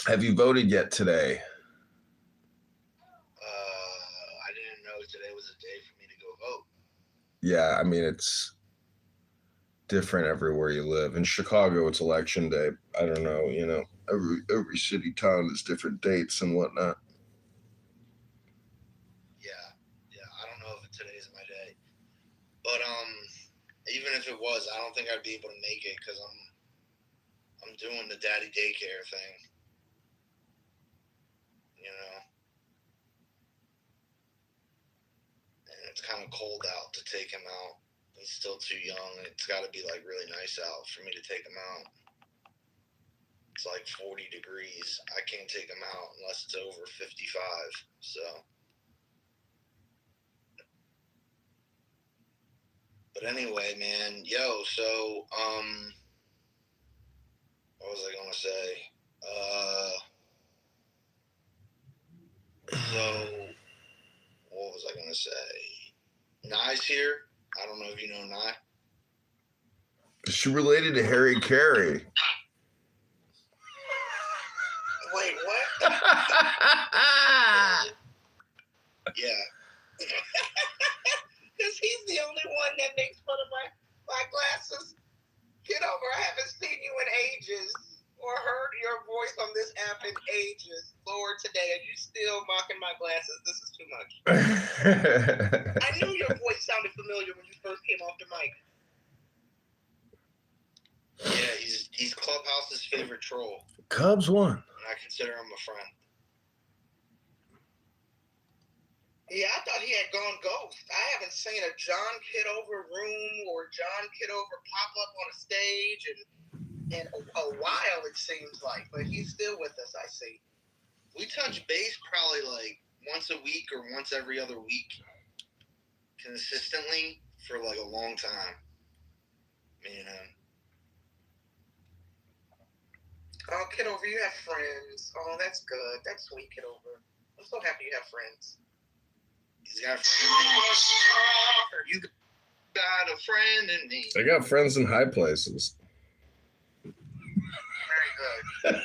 Have you voted yet today? I didn't know today was a day for me to go vote. Yeah, I mean it's different everywhere you live. In Chicago, it's election day. I don't know, every city town has different dates and whatnot. Yeah, yeah. I don't know if today's my day, but even if it was, I don't think I'd be able to make it because I'm doing the daddy daycare thing. You know, and it's kind of cold out to take him out. He's still too young. It's got to be like really nice out for me to take him out. It's like 40 degrees. I can't take him out unless it's over 55. So, but anyway, man, yo, so what was I gonna say? So what was I gonna say? Nye's here. I don't know if you know Nye. Is she related to Harry Carey? Wait, what? Yeah. Because he's the only one that makes fun of my glasses. Kitover, I haven't seen you in ages or heard your voice on this app in ages. Lord, today, are you still mocking my glasses? This is too much. I knew your voice sounded familiar when you first came off the mic. Yeah, he's Clubhouse's favorite troll. Cubs won. And I consider him a friend. Yeah, I thought he had gone ghost. I haven't seen a John Kitover room or John Kitover pop up on a stage in a while, it seems like. But he's still with us, I see. We touch base probably like once a week or once every other week consistently for like a long time. Me and him. Oh, Kitover, you have friends. Oh, that's good. That's sweet, Kitover. I'm so happy you have friends. He's got friends. You got a friend in me. I got friends in high places. Very good.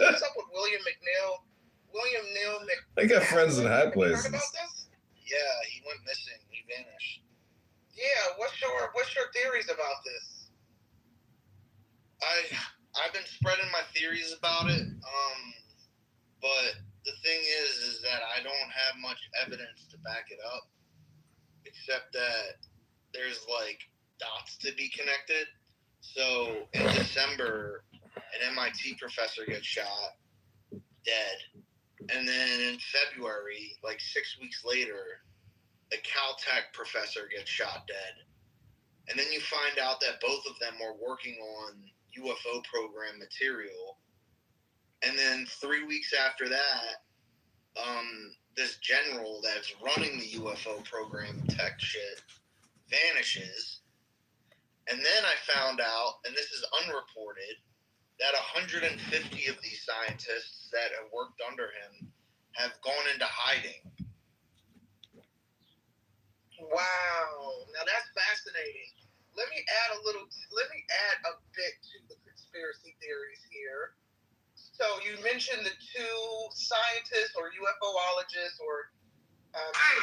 What's up with William McNeil? William Neal McNeil. I got friends in high places. Heard about this? Yeah, he went missing. He vanished. Yeah, what's your theories about this? I've been spreading my theories about it. But the thing is that I don't have much evidence to back it up, except that there's like dots to be connected. So in December, an MIT professor gets shot, dead. And then in February, like 6 weeks later, a Caltech professor gets shot dead. And then you find out that both of them are working on UFO program material. And then 3 weeks after that, this general that's running the UFO program tech shit vanishes. And then I found out, and this is unreported, that 150 of these scientists that have worked under him have gone into hiding. Wow. Now that's fascinating. Let me add a bit to the conspiracy theories here. So you mentioned the two scientists or UFOologists or somebody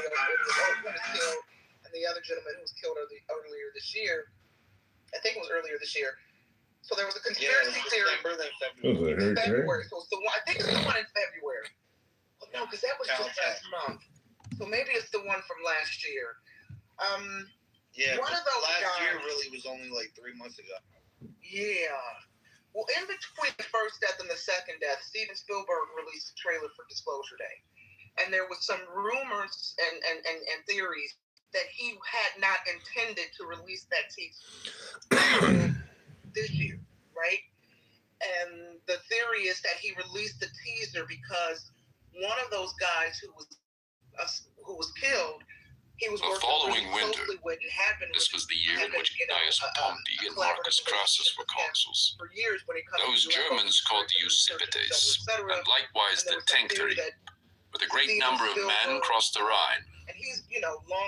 else was killed, and the other gentleman who was killed earlier this year. I think it was earlier this year. So there was a conspiracy theory. February. So it's the one. I think it's the one in February. Well, no, because that was just last month. So maybe it's the one from last year. Yeah, one of those last year really was only like 3 months ago. Yeah. Well, in between the first death and the second death, Steven Spielberg released a trailer for Disclosure Day. And there was some rumors and theories that he had not intended to release that teaser this year, right? And the theory is that he released the teaser because one of those guys who was killed, he was the following winter, this was the year in which Gaius Pompey and Marcus Crassus were consuls. Those Germans called the Usipetes, and likewise the Tencteri, with a great number of men crossed the Rhine,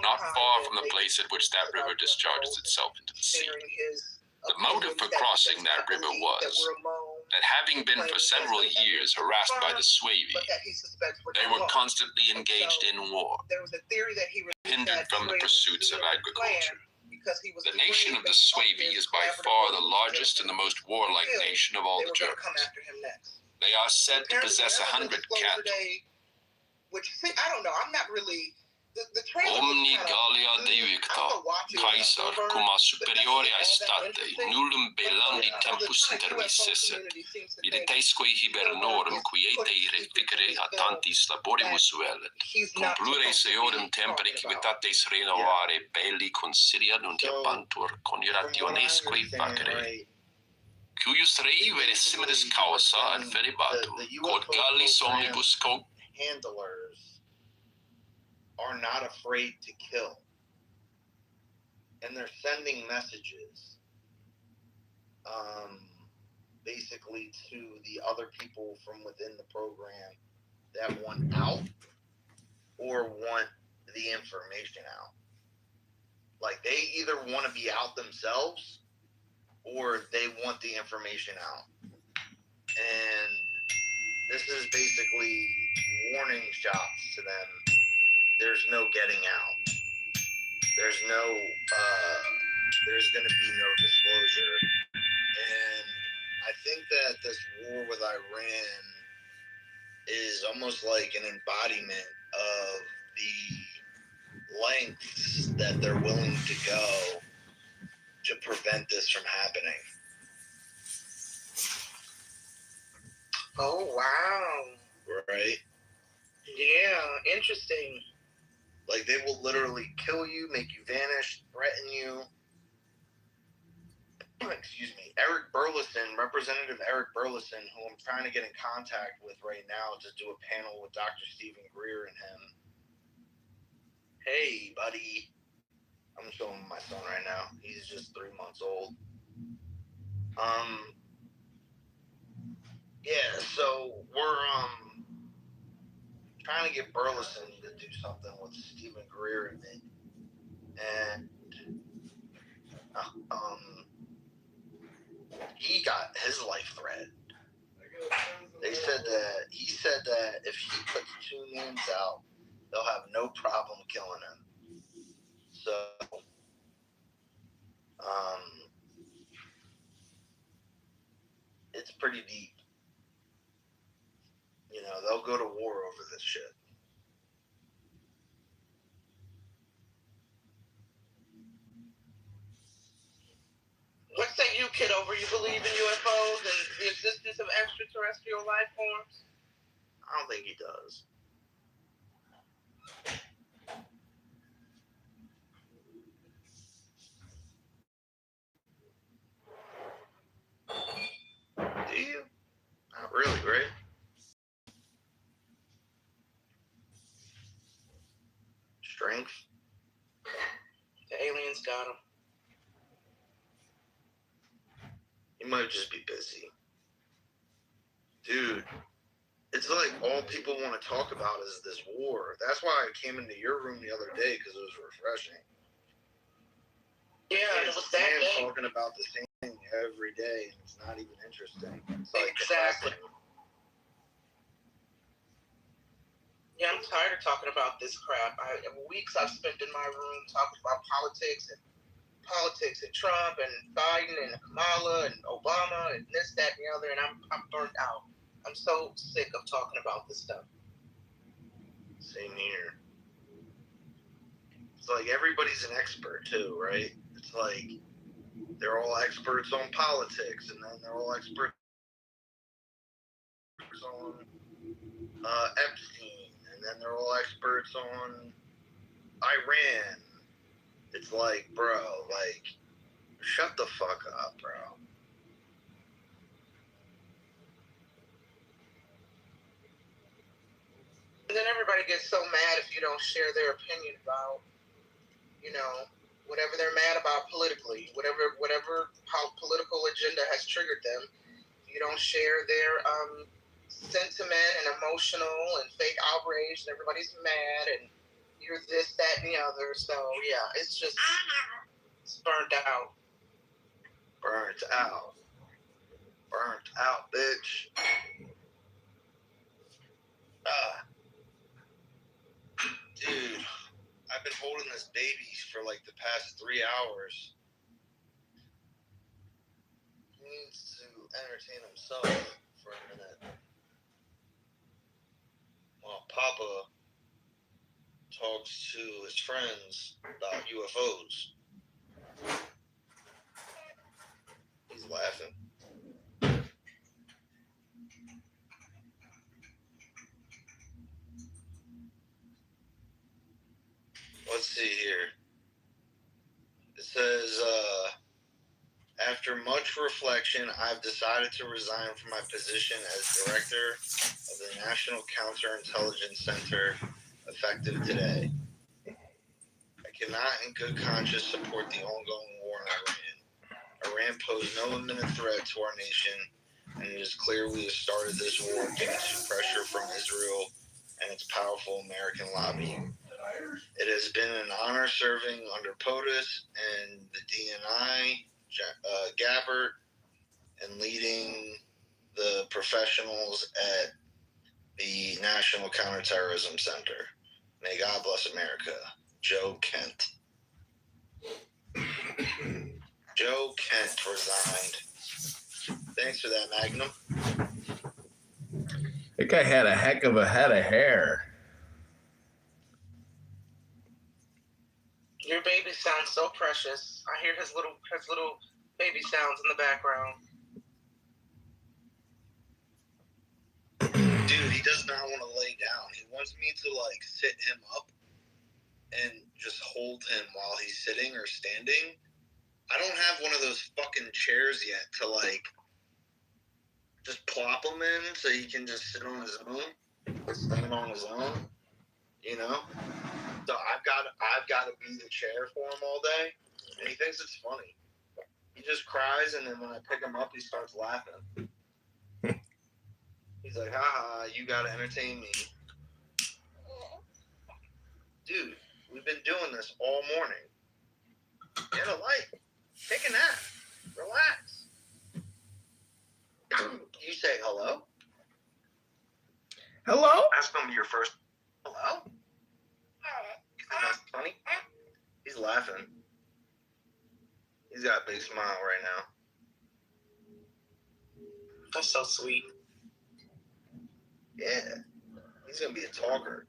not far from the place at which that river discharges itself into the sea. The motive for crossing that river was that having been for several years harassed by the Suevi, they were constantly engaged in war, hindered from the pursuits of agriculture. The nation of the Suevi is by far the largest and the most warlike nation of all the Germans. They are said to possess 100 cattle. Which I don't know. I'm not really. Omni Gallia Deivicta, Caesar, cumma superiore a state, nullum belandi tempus intermissesse, videtesque hibernorum quiete reficere a tantis laboribus velet, cum plures eodem tempore civitates renovare belli consilia nuntiabantur coniurationesque facere. Cuius rei verissimidis causa ad feribatum, quod Gallis omnibus handlers are not afraid to kill, and they're sending messages basically to the other people from within the program that want out or want the information out. Like, they either want to be out themselves or they want the information out. And this is basically warning shots to them. There's no getting out. There's going to be no disclosure. And I think that this war with Iran is almost like an embodiment of the lengths that they're willing to go to prevent this from happening. Oh, wow. Right? Yeah, interesting. Like, they will literally kill you, make you vanish, threaten you. Excuse me. Eric Burleson, Representative Eric Burleson, who I'm trying to get in contact with right now to do a panel with Dr. Stephen Greer and him. Hey, buddy. I'm showing him my son right now. He's just 3 months old. Yeah, so we're trying to get Burleson to do something with Stephen Greer and me. And he got his life threatened. He said that if he puts 2 names out, they'll have no problem killing him. So, it's pretty deep. You know, they'll go to war over this shit. What say you, Kitover? You believe in UFOs and the existence of extraterrestrial life forms? I don't think he does. Do you? Not really, right? Strength? The aliens got him. He might just be busy. Dude, it's like all people want to talk about is this war. That's why I came into your room the other day, because it was refreshing. Yeah, it was that day. Talking about the same thing every day, and it's not even interesting. It's like exactly. depressing. Yeah, I'm tired of talking about this crap. Weeks I've spent in my room talking about politics and Trump and Biden and Kamala and Obama and this, that, and the other, and I'm burnt out. I'm so sick of talking about this stuff. Same here. It's like everybody's an expert too, right? It's like they're all experts on politics, and then they're all experts on Epstein, and then they're all experts on Iran. It's like, bro, like, shut the fuck up, bro. And then everybody gets so mad if you don't share their opinion about, you know, whatever they're mad about politically, whatever political agenda has triggered them. You don't share their sentiment and emotional and fake outrage, and everybody's mad, and you're this, that, and the other. So, yeah, it's burnt out. Burnt out. Burnt out, bitch. Dude, I've been holding this baby for like the past 3 hours. He needs to entertain himself for a minute. While Papa talks to his friends about UFOs. He's laughing. Let's see here. It says, after much reflection, I've decided to resign from my position as director of the National Counterintelligence Center, effective today. I cannot in good conscience support the ongoing war in Iran. Iran posed no imminent threat to our nation, and it is clear we have started this war due to pressure from Israel and its powerful American lobby. It has been an honor serving under POTUS and the DNI, Gabbard, and leading the professionals at the National Counterterrorism Center. May God bless America. Joe Kent. Joe Kent resigned. Thanks for that, Magnum. That guy had a heck of a head of hair. Your baby sounds so precious. I hear his little baby sounds in the background. Dude, he does not want to lay down. He wants me to like sit him up and just hold him while he's sitting or standing. I don't have one of those fucking chairs yet to like just plop him in so he can just sit on his own, stand on his own, you know? So I've got to be the chair for him all day, and he thinks it's funny. He just cries, and then when I pick him up, he starts laughing. He's like, haha, you got to entertain me. Dude, we've been doing this all morning. Get a light. Take a nap. Relax. You say hello? Hello? That's going to be your first hello? You think that's funny? He's laughing. He's got a big smile right now. That's so sweet. Yeah. He's going to be a talker.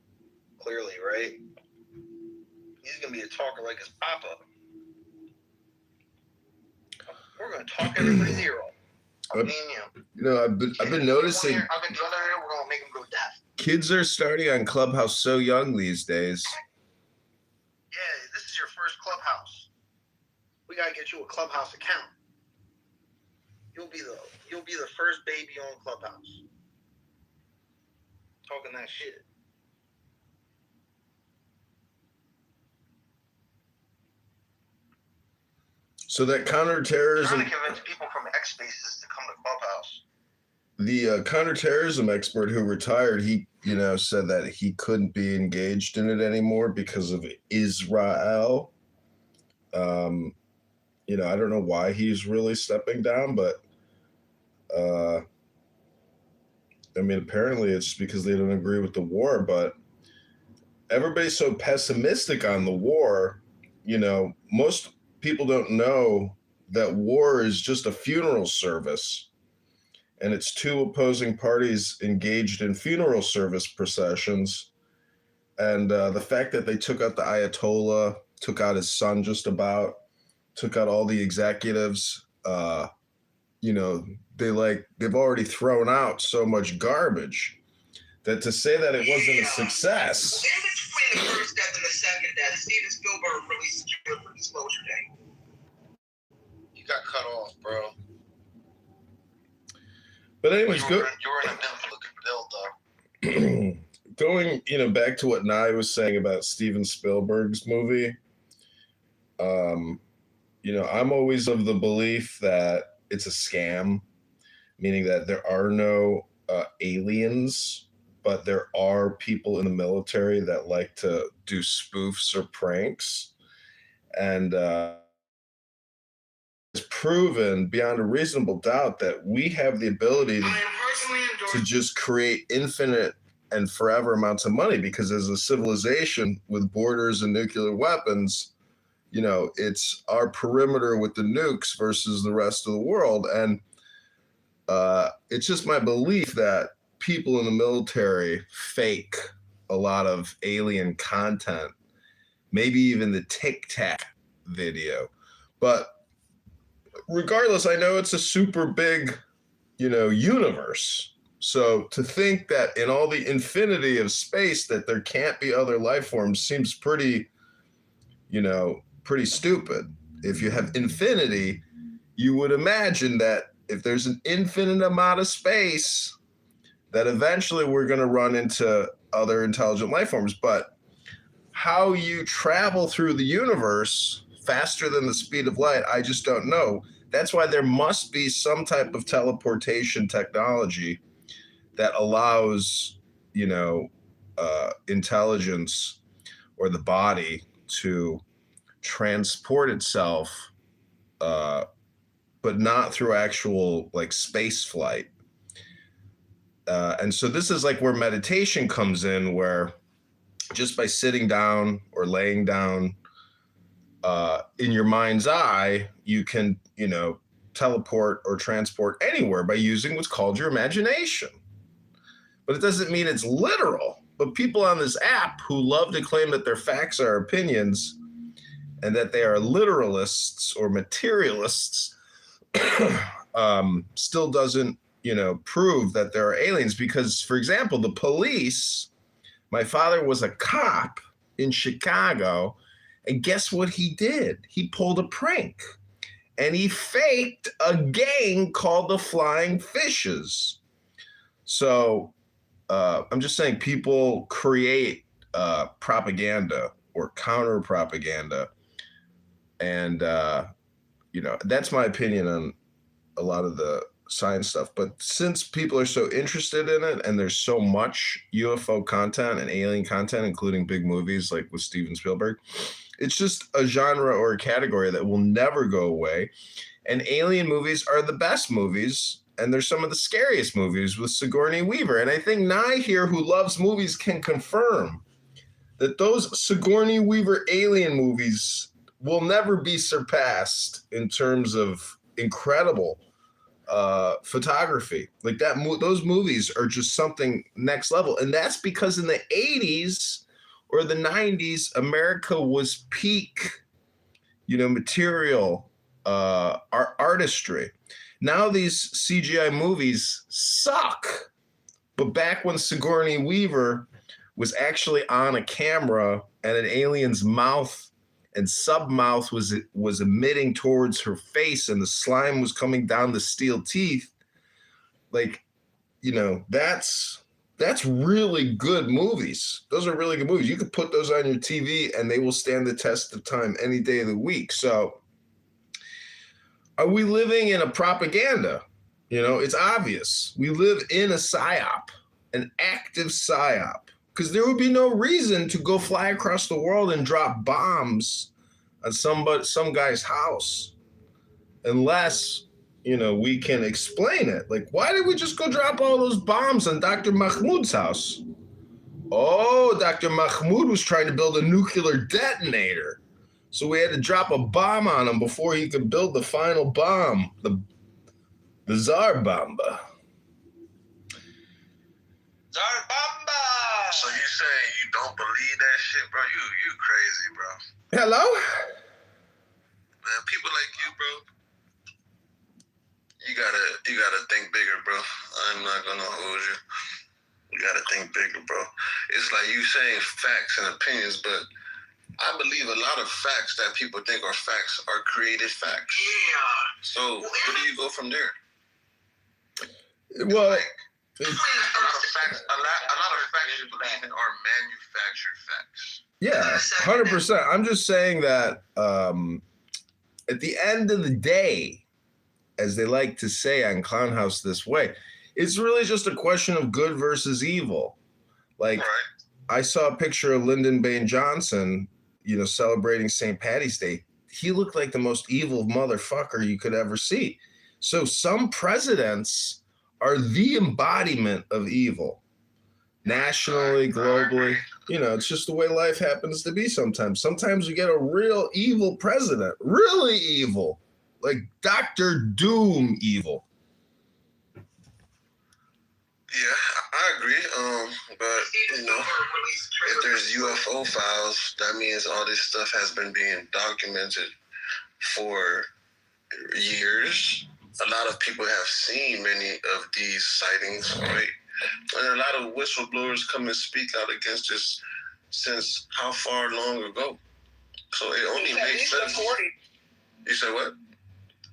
Clearly, right? He's going to be a talker like his papa. We're going to talk everybody's ear off. I'm being you. You know, I've been noticing. I've been the other ear, we're going to make him go deaf. Kids are starting on Clubhouse so young these days. Yeah, this is your first Clubhouse. We gotta get you a Clubhouse account. You'll be the first baby on Clubhouse. Talking that shit. So that counterterrorism. Trying to convince people from X Spaces to come to Clubhouse. The counterterrorism expert who retired, he, said that he couldn't be engaged in it anymore because of Israel. I don't know why he's really stepping down, but apparently it's because they don't agree with the war, but everybody's so pessimistic on the war. Most people don't know that war is just a funeral service. And it's two opposing parties engaged in funeral service processions. And the fact that they took out the Ayatollah, took out his son took out all the executives, they've already thrown out so much garbage that to say that it wasn't a success. In between the first death and the second death, Steven Spielberg released a for disclosure day. You got cut off, bro. But anyways, you were in a good build, though. Going, back to what Nye was saying about Steven Spielberg's movie, I'm always of the belief that it's a scam, meaning that there are no aliens, but there are people in the military that like to do spoofs or pranks. And it's proven beyond a reasonable doubt that we have the ability to just create infinite and forever amounts of money, because as a civilization with borders and nuclear weapons, you know, it's our perimeter with the nukes versus the rest of the world. And it's just my belief that people in the military fake a lot of alien content, maybe even the Tic Tac video. But regardless, I know it's a super big, you know, universe. So to think that in all the infinity of space that there can't be other life forms seems pretty, you know, pretty stupid. If you have infinity, you would imagine that if there's an infinite amount of space, that eventually we're going to run into other intelligent life forms. But how you travel through the universe faster than the speed of light, I just don't know. That's why there must be some type of teleportation technology that allows, you know, intelligence or the body to transport itself, but not through actual like space flight. And so this is like where meditation comes in, where just by sitting down or laying down in your mind's eye, you can, you know, teleport or transport anywhere by using what's called your imagination. But it doesn't mean it's literal. But people on this app who love to claim that their facts are opinions and that they are literalists or materialists still doesn't, you know, prove that there are aliens. Because, for example, the police, my father was a cop in Chicago, and guess what he did? He pulled a prank, and he faked a gang called the Flying Fishes. So I'm just saying people create propaganda or counter propaganda. And, you know, that's my opinion on a lot of the science stuff. But since people are so interested in it, and there's so much UFO content and alien content, including big movies like with Steven Spielberg, it's just a genre or a category that will never go away. And alien movies are the best movies. And they're some of the scariest movies with Sigourney Weaver. And I think Nye here, who loves movies, can confirm that those Sigourney Weaver alien movies will never be surpassed in terms of incredible photography. Like that, those movies are just something next level. And that's because in the 80s or the 90s, America was peak, you know, material, artistry. Now these CGI movies suck. But back when Sigourney Weaver was actually on a camera and an alien's mouth and submouth was emitting towards her face, and the slime was coming down the steel teeth, like, you know, that's really good movies. Those are really good movies. You could put those on your TV and they will stand the test of time any day of the week. So are we living in a propaganda? You know, it's obvious. We live in a psyop, an active psyop, because there would be no reason to go fly across the world and drop bombs on some guy's house unless, you know, we can explain it. Like, why did we just go drop all those bombs on Dr. Mahmoud's house? Oh, Dr. Mahmoud was trying to build a nuclear detonator. So we had to drop a bomb on him before he could build the final bomb, the Tsar Bomba. Tsar Bomba! So you saying you don't believe that shit, bro? You crazy, bro. Hello? Man, people like you, bro, you gotta think bigger, bro. I'm not gonna hold you. You gotta think bigger, bro. It's like you saying facts and opinions, but I believe a lot of facts that people think are facts are created facts. Yeah. So where do you go from there? Well, Like, a lot of facts you believe in are manufactured facts. yeah, 100%. I'm just saying that at the end of the day, as they like to say on Clown House This Way, it's really just a question of good versus evil. Like, Right. I saw a picture of Lyndon Baines Johnson, you know, celebrating St. Paddy's Day he looked like the most evil motherfucker you could ever see. So some presidents are the embodiment of evil, nationally, globally. It's just the way life happens to be sometimes. Sometimes you get a real evil president, really evil, like Dr. Doom evil. Yeah, I agree. But if there's UFO files, that means all this stuff has been being documented for years. A lot of people have seen many of these sightings, right? And a lot of whistleblowers come and speak out against this since how far long ago? So it only makes sense. You said what?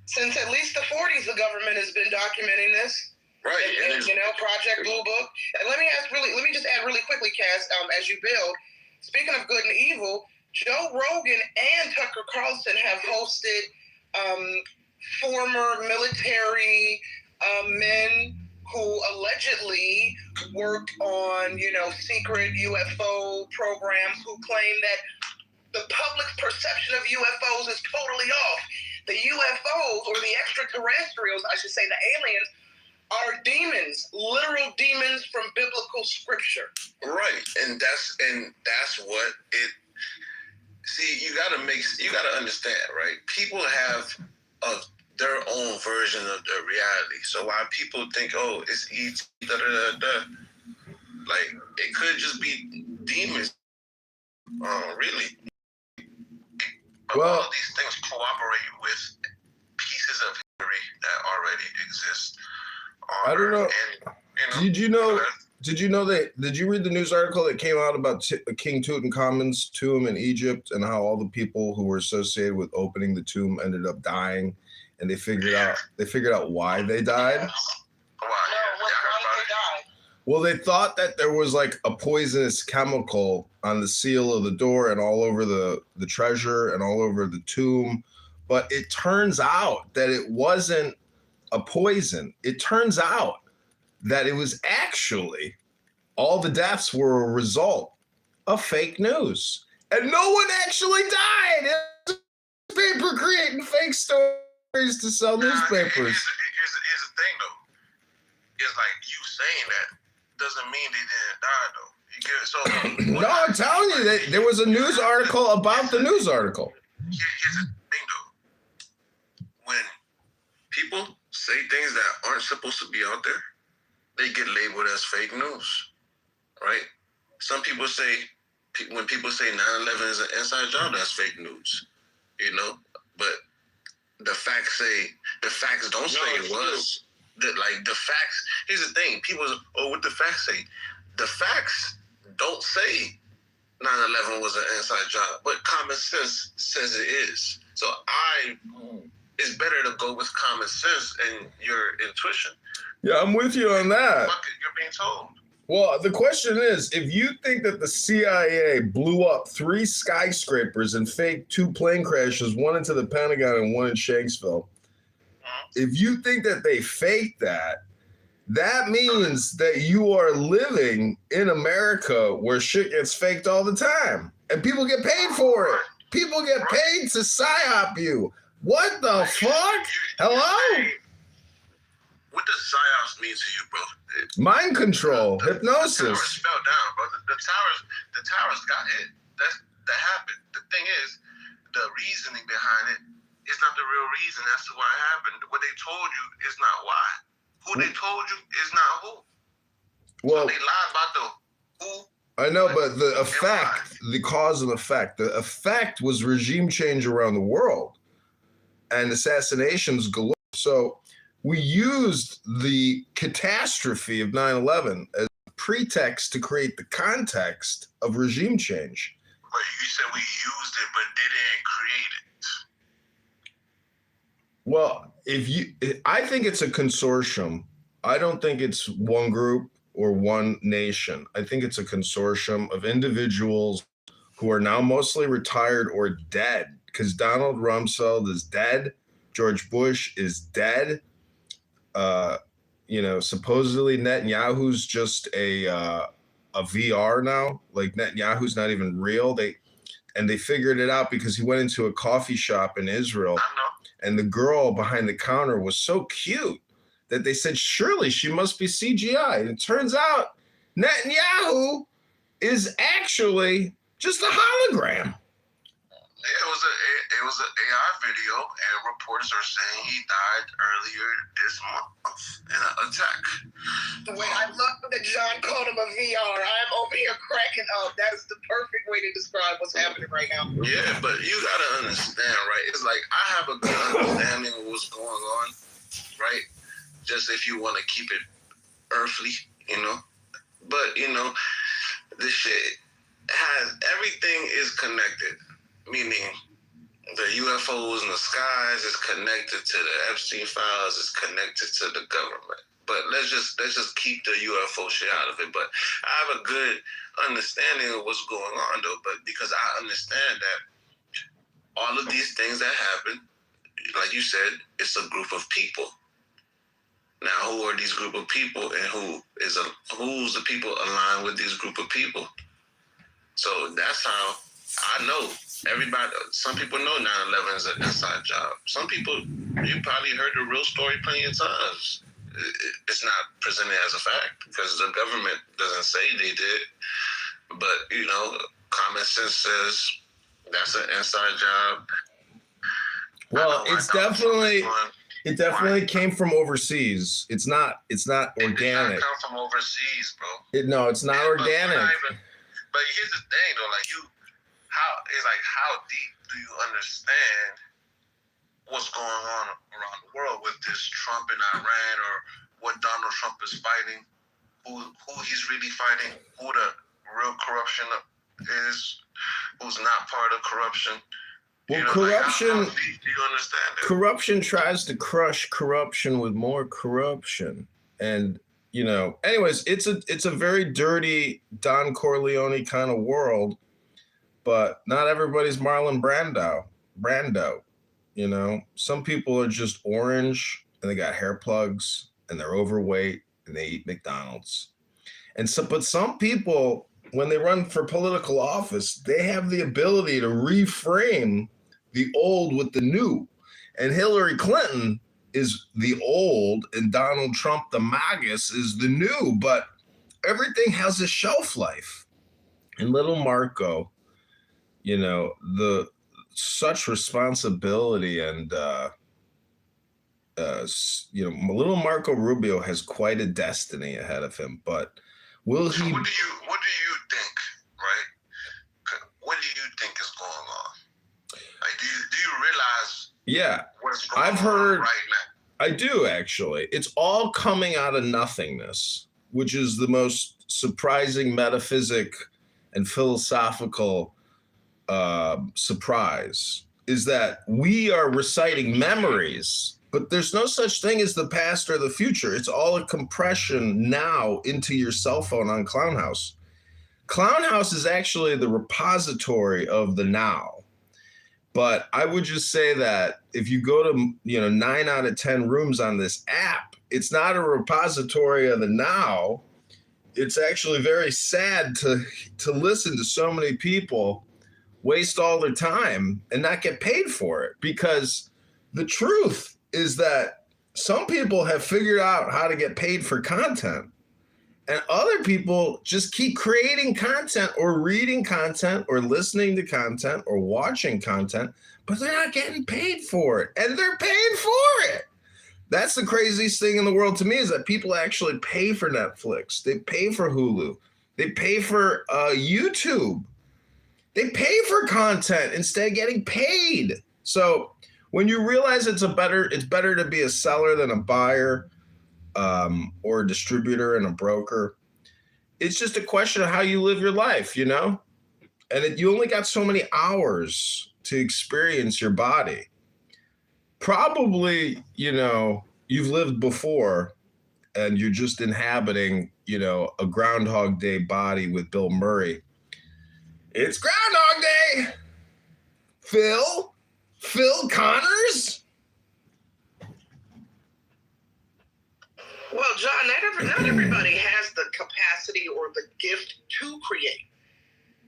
Since at least the 40s, the government has been documenting this. Right. And Project Blue Book. And let me just add really quickly, Cass, as you build, speaking of good and evil, Joe Rogan and Tucker Carlson have hosted former military men who allegedly worked on, secret UFO programs, who claim that the public's perception of UFOs is totally off. The UFOs, or the extraterrestrials, I should say, the aliens, are demons, literal demons from biblical scripture. Right, and that's what it. See, you gotta understand, right? People have their own version of the reality. So while people think, oh, it's ET, like it could just be demons. Really. But all of these things cooperate with pieces of history that already exist. I don't know. Did you read the news article that came out about King Tutankhamun's tomb in Egypt, and how all the people who were associated with opening the tomb ended up dying, and they figured out why they died? Well, they thought that there was like a poisonous chemical on the seal of the door and all over the treasure and all over the tomb, but it turns out that it wasn't a poison. It turns out that it was actually, all the deaths were a result of fake news. And no one actually died. It was paper creating fake stories to sell newspapers. Here's the thing, though. It's like you saying that doesn't mean they didn't die, though. You get it? So, no, I'm telling you, that there was a news article about the news article. Here's the thing, though. When people say things that aren't supposed to be out there, they get labeled as fake news, right? Some people say, when people say 9/11 is an inside job, that's fake news, But the facts don't say it was. The facts, here's the thing, people say, oh, what the facts say? The facts don't say 9/11 was an inside job, but common sense says it is. So it's better to go with common sense and your intuition. Yeah, I'm with you on that. You're being told. Well, the question is, if you think that the CIA blew up 3 skyscrapers and faked 2 plane crashes, one into the Pentagon and one in Shanksville, if you think that they faked that, that means that you are living in America where shit gets faked all the time. And people get paid for it. People get paid to psyop you. What the fuck? Hello? What does psyops mean to you, bro? Mind control, hypnosis. The towers fell down, bro. The towers got hit. That happened. The thing is, the reasoning behind it is not the real reason as to why it happened. What they told you is not why. Who they told you is not who. Well, so they lied about the who. I know, but the effect, the cause and effect, the effect was regime change around the world and assassinations galore. So we used the catastrophe of 9/11 as a pretext to create the context of regime change. But you said we used it, but didn't create it. Well, I think it's a consortium. I don't think it's one group or one nation. I think it's a consortium of individuals who are now mostly retired or dead, because Donald Rumsfeld is dead. George Bush is dead. Supposedly Netanyahu's just a VR now. Like, Netanyahu's not even real. and they figured it out because he went into a coffee shop in Israel, and the girl behind the counter was so cute that they said, surely she must be CGI. And it turns out Netanyahu is actually just a hologram. It was an AI video, and reports are saying he died earlier this month in an attack. Wait, I love that John called him a VR. I'm over here cracking up. That is the perfect way to describe what's happening right now. Yeah, but you gotta understand, right? It's like I have a good understanding of what's going on, right? Just if you want to keep it earthly, you know. But you know, this shit everything is connected. Meaning, the UFOs in the skies is connected to the Epstein files, is connected to the government. But let's just keep the UFO shit out of it. But I have a good understanding of what's going on, though. But because I understand that all of these things that happen, like you said, it's a group of people. Now, who are these group of people, and who's the people aligned with this group of people? So that's how I know. Everybody, some people know 9/11 is an inside job. Some people, you probably heard the real story plenty of times. It's not presented as a fact because the government doesn't say they did. But, you know, common sense says that's an inside job. Well, it definitely came from overseas. It's not organic. It did not come from overseas, bro. It's not organic. But here's the thing, though, how deep do you understand what's going on around the world with this Trump in Iran, or what Donald Trump is fighting, who he's really fighting, who the real corruption is, who's not part of corruption? Well, corruption. How deep do you understand it? Corruption tries to crush corruption with more corruption, and you know. Anyways, it's a very dirty Don Corleone kind of world. But not everybody's Marlon Brando, you know. Some people are just orange and they got hair plugs and they're overweight and they eat McDonald's. But some people, when they run for political office, they have the ability to reframe the old with the new. And Hillary Clinton is the old and Donald Trump, the magus, is the new. But everything has a shelf life. And little Marco, you know, such responsibility, and you know, little Marco Rubio has quite a destiny ahead of him. But will he? What do you think? Right? What do you think is going on? Like, do you realize? Yeah, what's going I've heard. On right now? I do actually. It's all coming out of nothingness, which is the most surprising metaphysic and philosophical surprise, is that we are reciting memories, but there's no such thing as the past or the future. It's all a compression now into your cell phone on Clownhouse. Clownhouse is actually the repository of the now. But I would just say that if you go to, you know, 9 out of 10 rooms on this app, it's not a repository of the now. It's actually very sad to listen to so many people waste all their time and not get paid for it, because the truth is that some people have figured out how to get paid for content, and other people just keep creating content or reading content or listening to content or watching content, but they're not getting paid for it, and they're paying for it. That's the craziest thing in the world to me, is that people actually pay for Netflix. They pay for Hulu. They pay for YouTube. They pay for content instead of getting paid. So when you realize it's better to be a seller than a buyer, or a distributor and a broker, it's just a question of how you live your life, you know? And you only got so many hours to experience your body. Probably, you know, you've lived before and you're just inhabiting, you know, a Groundhog Day body with Bill Murray. It's Groundhog Day. Phil Connors. Well, John, not everybody has the capacity or the gift to create.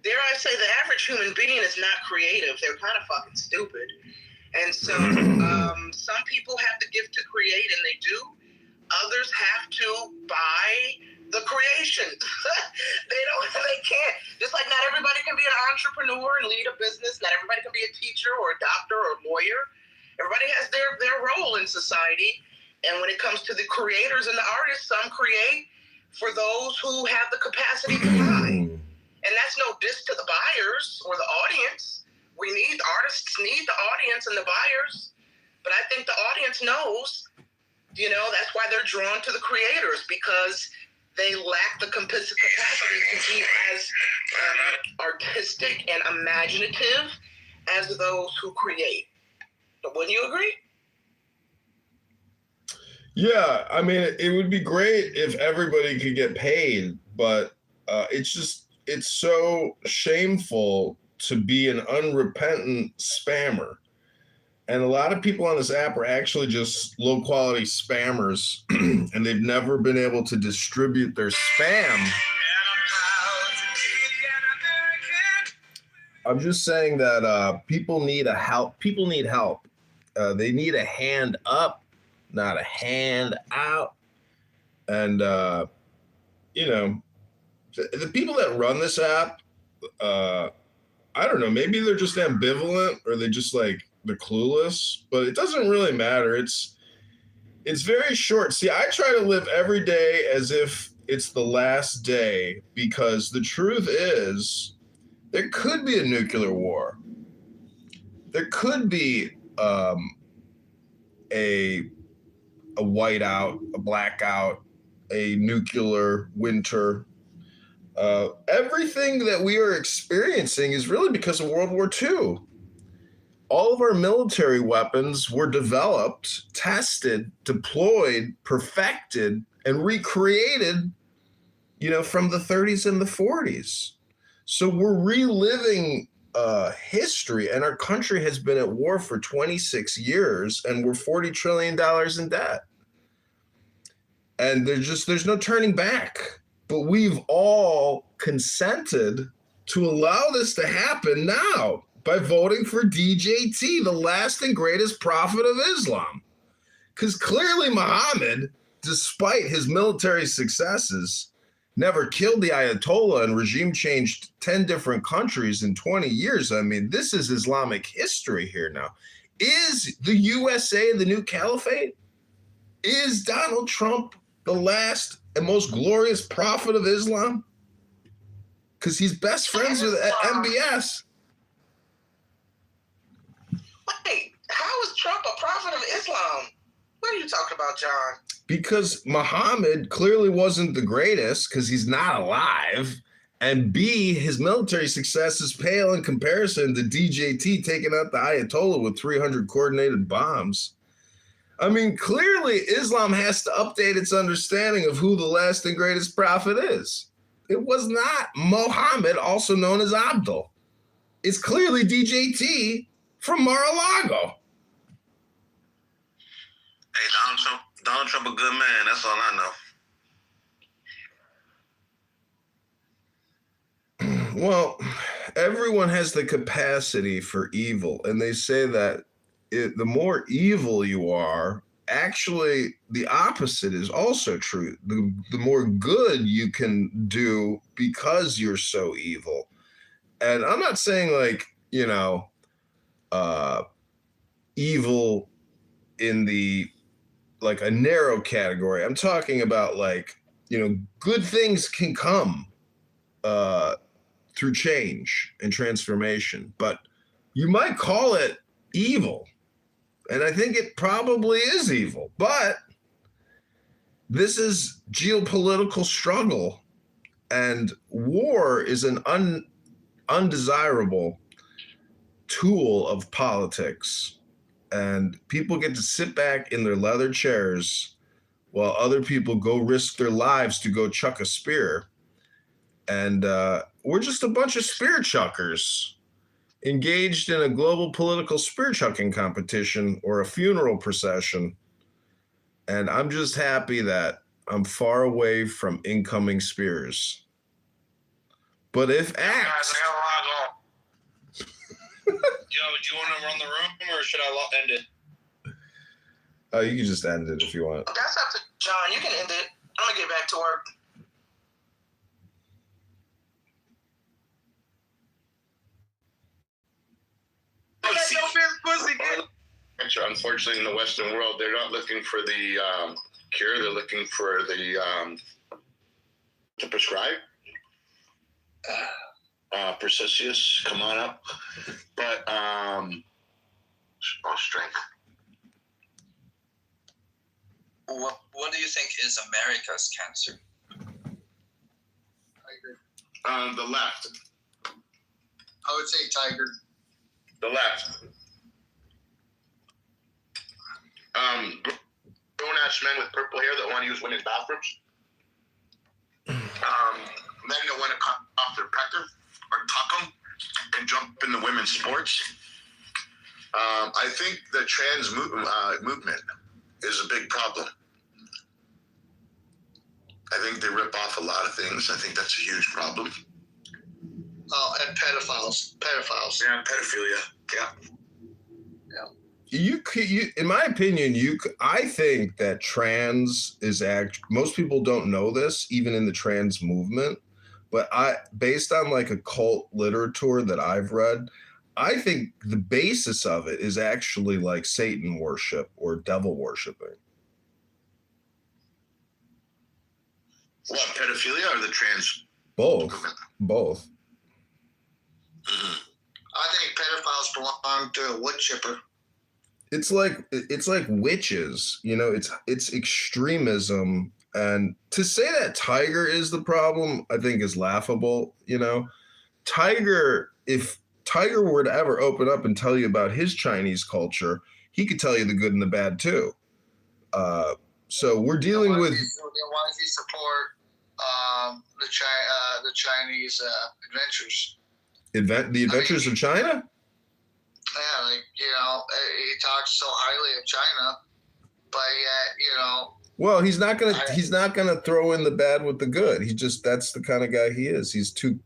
dare I say, the average human being is not creative. They're kind of fucking stupid. And so some people have the gift to create, and they do. Others have to buy the creation. They can't. Just like not everybody can be an entrepreneur and lead a business. Not everybody can be a teacher or a doctor or a lawyer. Everybody has their role in society. And when it comes to the creators and the artists, some create for those who have the capacity to buy. And that's no diss to the buyers or the audience. Artists need the audience and the buyers. But I think the audience knows, that's why they're drawn to the creators, because they lack the capacity to be as artistic and imaginative as those who create. Wouldn't you agree? Yeah, I mean, it would be great if everybody could get paid, but it's so shameful to be an unrepentant spammer. And a lot of people on this app are actually just low quality spammers, and they've never been able to distribute their spam. I'm just saying that people need help. People need help. They need a hand up, not a hand out. And, the people that run this app, I don't know, maybe they're just ambivalent, or they're clueless, but it doesn't really matter. It's very short. See, I try to live every day as if it's the last day, because the truth is there could be a nuclear war. There could be a whiteout, a blackout, a nuclear winter. Everything that we are experiencing is really because of World War II. All of our military weapons were developed, tested, deployed, perfected, and recreated, from the 30s and the 40s. So we're reliving history, and our country has been at war for 26 years, and we're $40 trillion in debt. And there's no turning back. But we've all consented to allow this to happen now by voting for DJT, the last and greatest prophet of Islam. Because clearly Muhammad, despite his military successes, never killed the Ayatollah and regime changed 10 different countries in 20 years. I mean, this is Islamic history here now. Is the USA the new caliphate? Is Donald Trump the last and most glorious prophet of Islam? Because he's best friends with MBS. Wait, how is Trump a prophet of Islam? What are you talking about, John? Because Muhammad clearly wasn't the greatest, because he's not alive. And B, his military successes pale in comparison to DJT taking out the Ayatollah with 300 coordinated bombs. I mean, clearly Islam has to update its understanding of who the last and greatest prophet is. It was not Muhammad, also known as Abdul. It's clearly DJT from Mar-a-Lago. Hey, Donald Trump a good man. That's all I know. Well, everyone has the capacity for evil, and they say that the more evil you are, actually the opposite is also true. The more good you can do because you're so evil. And I'm not saying evil in the a narrow category. I'm talking about good things can come through change and transformation, but you might call it evil. And I think it probably is evil, but this is geopolitical struggle, and war is an undesirable tool of politics. And people get to sit back in their leather chairs while other people go risk their lives to go chuck a spear. And we're just a bunch of spear chuckers engaged in a global political spear chucking competition or a funeral procession. And I'm just happy that I'm far away from incoming spears. But if axed, do you want to run the room, or should I end it? Oh, you can just end it if you want. That's up to John. You can end it. I'm gonna get back to work. Unfortunately, in the Western world, they're not looking for the cure. They're looking for the to prescribe. Persicius, come on up. But strength. What do you think is America's cancer? Tiger. The left. I would say tiger. The left. Grown-ass men with purple hair that want to use women's bathrooms. Men that want to cut off their pecker or tuck them and jump into women's sports. I think the trans movement is a big problem. I think they rip off a lot of things. I think that's a huge problem. Oh, and pedophiles. Yeah, pedophilia. Yeah. You in my opinion, I think that trans is most people don't know this, even in the trans movement, but based on like a cult literature that I've read, I think the basis of it is actually like Satan worship or devil worshiping. What, pedophilia or the trans? Both. Mm-hmm. I think pedophiles belong to a wood chipper. It's like witches, it's extremism. And to say that Tiger is the problem, I think is laughable. Tiger, if Tiger were to ever open up and tell you about his Chinese culture, he could tell you the good and the bad too. So we're dealing with. Why does he support the Chinese adventures? The adventures of China? Yeah, he talks so highly of China, but yet, Well, he's not gonna throw in the bad with the good. That's the kind of guy he is. He's too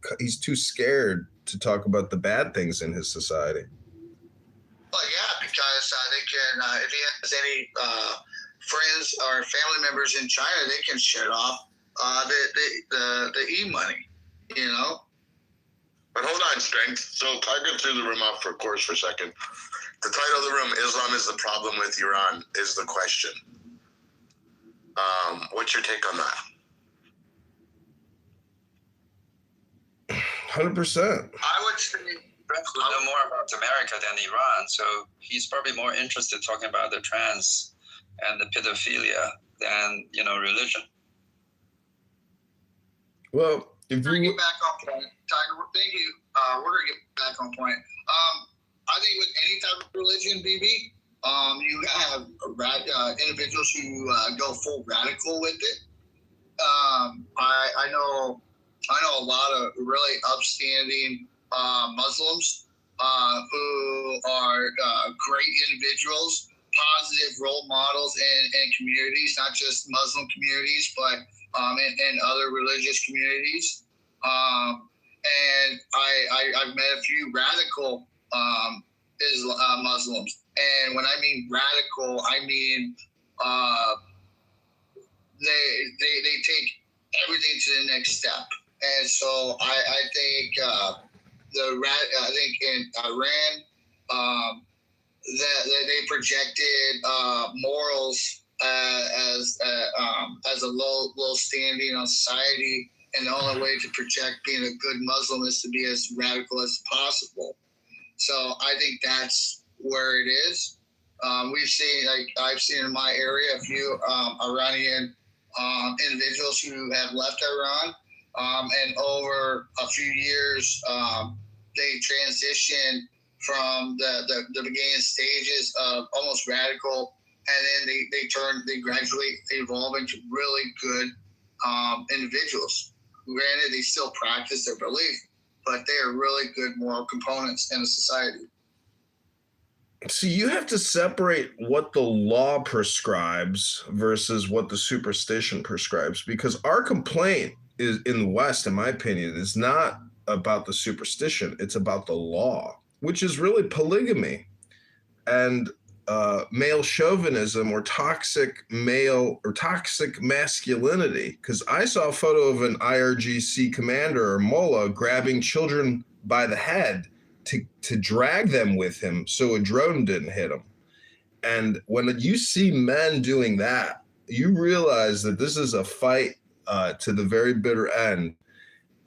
scared to talk about the bad things in his society. Well, yeah, because they can, if he has any friends or family members in China, they can shut off the e-money, But hold on, Strength. So Tiger threw the room off for course for a second. The title of the room, Islam is the problem with Iran, is the question. What's your take on that? 100%. I would say Trump would know more about America than Iran, so he's probably more interested talking about the trans and the pedophilia than religion. Well, we're gonna get back on point, Tiger. Thank you. We're gonna get back on point. I think with any type of religion, BB, you have individuals who go full radical with it. I know a lot of really upstanding Muslims who are great individuals, positive role models in communities, not just Muslim communities, but in other religious communities. And I've met a few radical Muslims. And when I mean radical, I mean they take everything to the next step. And so I think I think in Iran that they projected morals as a low standing on society, and the only way to project being a good Muslim is to be as radical as possible. So I think that's where it is. We've seen, I've seen in my area, a few Iranian individuals who have left Iran, and over a few years, they transitioned from the beginning stages of almost radical, and then they gradually evolve into really good individuals. Granted, they still practice their belief, but they are really good moral components in a society. So you have to separate what the law prescribes versus what the superstition prescribes, because our complaint is in the West, in my opinion, is not about the superstition. It's about the law. which is really polygamy and male chauvinism or toxic male or toxic masculinity. Because I saw a photo of an IRGC commander or mullah grabbing children by the head to drag them with him so a drone didn't hit them. And when you see men doing that, you realize that this is a fight to the very bitter end.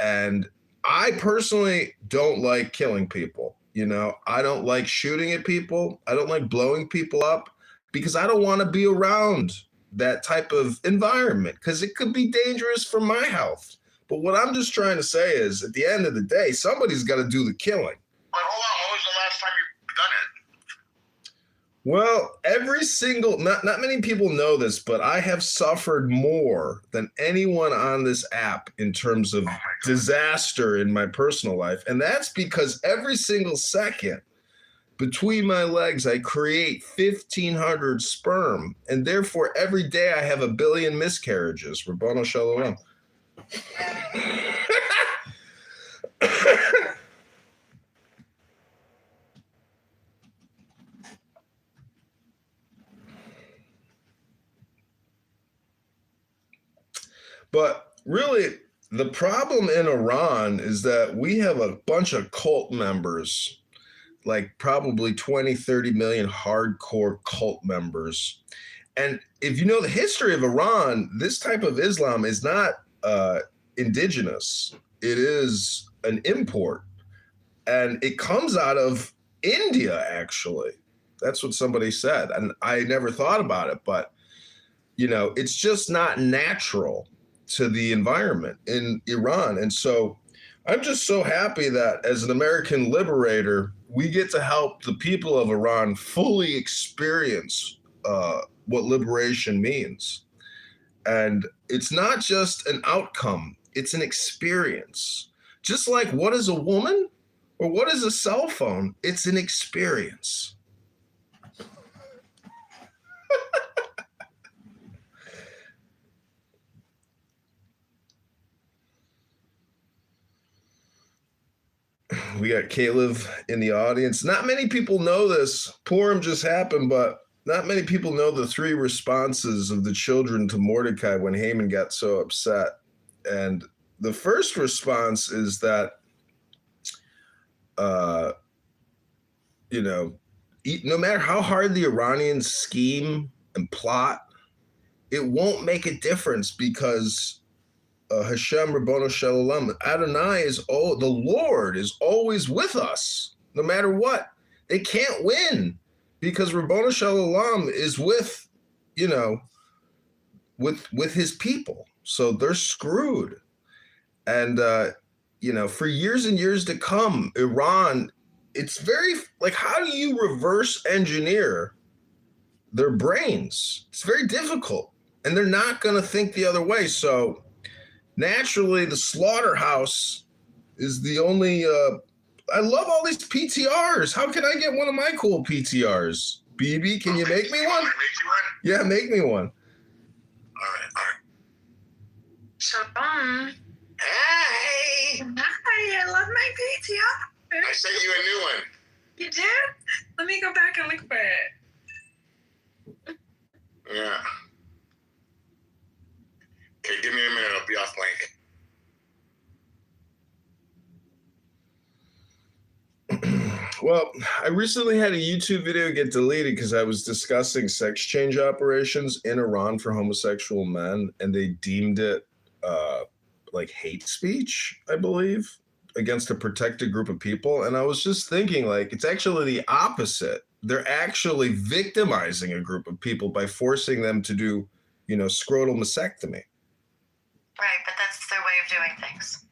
And I personally don't like killing people. You know, I don't like shooting at people. I don't like blowing people up because I don't want to be around that type of environment because it could be dangerous for my health. But what I'm just trying to say is at the end of the day, somebody's got to do the killing. But hold on, when was the last time you've done it? Well, every single, not many people know this, but I have suffered more than anyone on this app in terms of disaster in my personal life. And that's because every single second between my legs, I create 1,500 sperm. And therefore, every day I have 1 billion miscarriages. Rabbano Shalom. But really, the problem in Iran is that we have a bunch of cult members, like probably 20, 30 million hardcore cult members. And if you know the history of Iran, this type of Islam is not indigenous. It is an import. And it comes out of India, actually. That's what somebody said. And I never thought about it, but, you know, it's just not natural to the environment in Iran. And so I'm just so happy that as an American liberator, we get to help the people of Iran fully experience what liberation means. And it's not just an outcome, it's an experience. Just like what is a woman or what is a cell phone? It's an experience. We got Caleb in the audience. Not many people know this. Purim just happened, but not many people know the 3 responses of the children to Mordecai when Haman got so upset. And the first response is that, you know, no matter how hard the Iranians scheme and plot, it won't make a difference because Hashem Rabbono Shalom, Adonai is the Lord is always with us, no matter what. They can't win because Rabbono Shalom is with, you know, with his people. So they're screwed. And, you know, for years and years to come, Iran, it's very, like, how do you reverse engineer their brains? It's very difficult. And they're not going to think the other way. So naturally, the slaughterhouse is the only, I love all these PTRs. How can I get one of my cool PTRs? BB, can you make me one? Yeah, make me one. All right. Shalom. Hey! Hi, I love my PTR. I sent you a new one. You did? Let me go back and look for it. Yeah. Okay, give me a minute. I'll be off mic. Well, I recently had a YouTube video get deleted because I was discussing sex change operations in Iran for homosexual men, and they deemed it like hate speech, I believe, against a protected group of people. And I was just thinking, like, it's actually the opposite. They're actually victimizing a group of people by forcing them to do, you know, scrotal mastectomy. Right, but that's their way of doing things.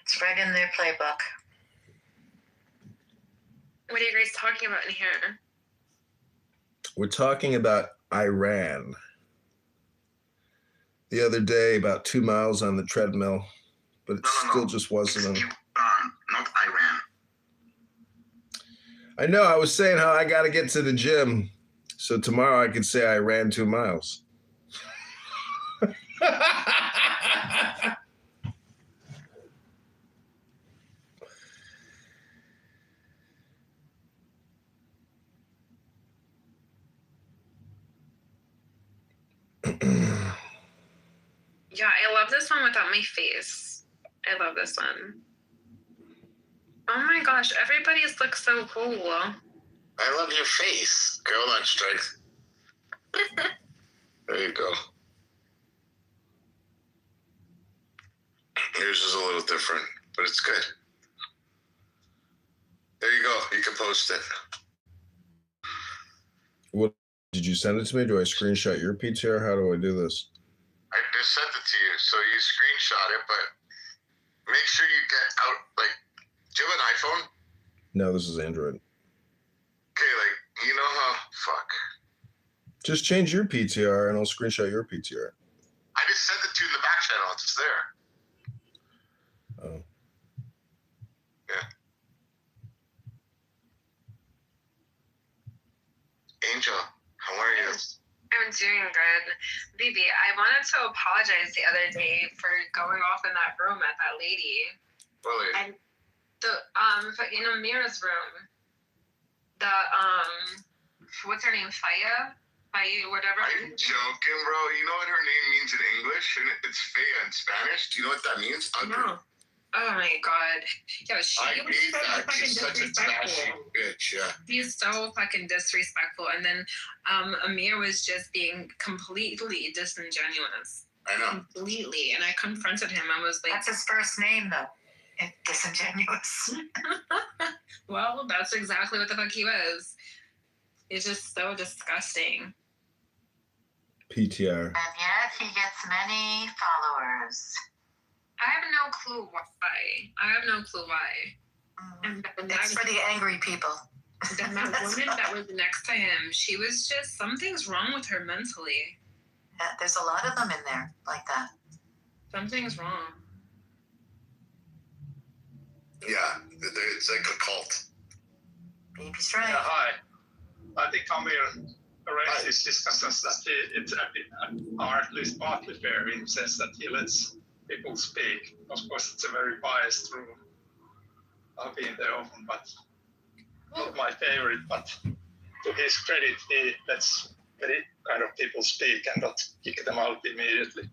It's right in their playbook. What are you guys talking about in here? We're talking about Iran. The other day, about 2 miles on the treadmill, but it still just wasn't. Iran, not Iran. I know, I was saying how I got to get to the gym, so tomorrow I could say I ran 2 miles. Yeah, I love this one without my face. I love this one. Oh my gosh, everybody's looks so cool. I love your face. Girl on strike. There you go. Yours is a little different, but it's good. There you go. You can post it. What did you send it to me? Do I screenshot your PTR? How do I do this? I just sent it to you, so you screenshot it, but make sure you get out, like, do you have an iPhone? No, this is Android. Okay, like, you know how, fuck. Just change your PTR and I'll screenshot your PTR. I just sent it to you in the back channel. It's there. Oh. Yeah. Angel, how are you? I'm doing good. Bibi, I wanted to apologize the other day for going off in that room at that lady. Really? And in Amira's room, what's her name? Faya, whatever. Are you joking, bro? You know what her name means in English? And it's Fea in Spanish. Do you know what that means? Ugly. No. Oh my god. Yo, I was hate so that. fucking She's such a trashy disrespectful. bitch, yeah. She's so fucking disrespectful. And then Amir was just being completely disingenuous. I know. Completely. And I confronted him. I was like, That's his first name, though. Disingenuous. well, that's exactly what the fuck he was. It's just so disgusting. PTR. And yet he gets many followers. I have no clue why. And It's for the angry people. that woman that was next to him, she was just, something's wrong with her mentally. Yeah, there's a lot of them in there like that. Something's wrong. Yeah, it's like a cult. Baby's right. Yeah, hi. I think Amir arranged his discussions that it's at least partly fair in the sense that he lets people speak. Of course, it's a very biased room. I've been there often, but not my favorite. But to his credit, he lets many kind of people speak and not kick them out immediately.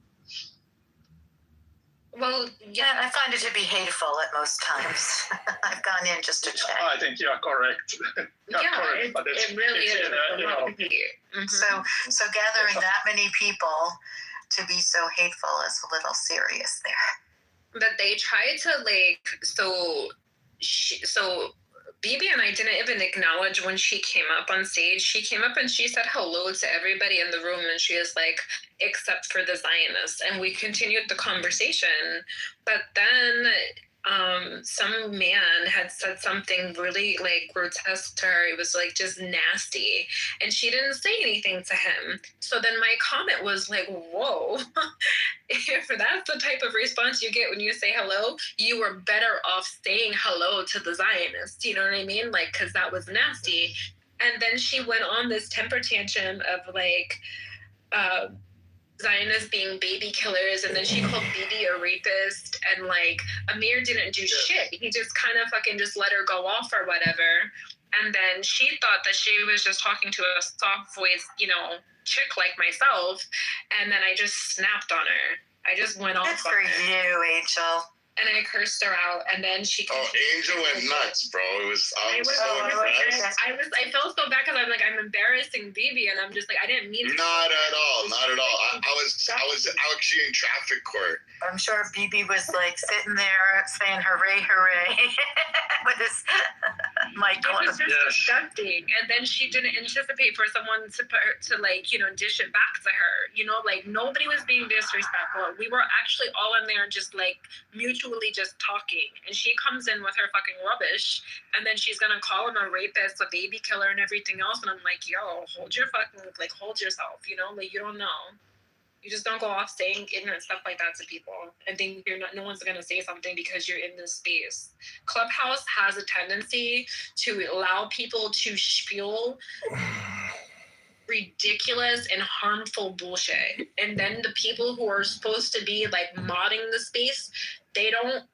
Well, Yeah, I find it to be hateful at most times. I've gone in just to check. I think you are correct. It really is. Mm-hmm. So gathering that many people to be so hateful is a little serious there. But they tried to so Bibi and I didn't even acknowledge when she came up on stage. She came up and she said hello to everybody in the room, and she was like, except for the Zionists. And we continued the conversation. But then some man had said something really like grotesque to her. It was like just nasty. And she didn't say anything to him. So then my comment was like, whoa, if that's the type of response you get when you say hello, you were better off saying hello to the Zionists. You know what I mean? Like, because that was nasty. And then she went on this temper tantrum of like, Zionists being baby killers, and then she called Bibi a rapist, and like Amir didn't do shit. He just kind of fucking just let her go off or whatever. And then she thought that she was just talking to a soft voiced, chick like myself. And then I just snapped on her. I just went off Good on for her. you, Angel. And I cursed her out, and then she. Oh, Angel went nuts, bro. It was. I felt so bad because I'm embarrassing Bibi, and I'm just like, I didn't mean. Not at all. I was actually in traffic court. I'm sure Bibi was like sitting there saying hooray, hooray with his mic on. It was just disgusting. And then she didn't anticipate for someone to dish it back to her. Nobody was being disrespectful. We were actually all in there just like mutually just talking. And she comes in with her fucking rubbish, and then she's gonna call him a rapist, a baby killer, and everything else. And I'm like, yo, hold yourself, you don't know. You just don't go off saying ignorant stuff like that to people and think no one's going to say something because you're in this space. Clubhouse has a tendency to allow people to spew ridiculous and harmful bullshit. And then the people who are supposed to be like modding the space, they don't,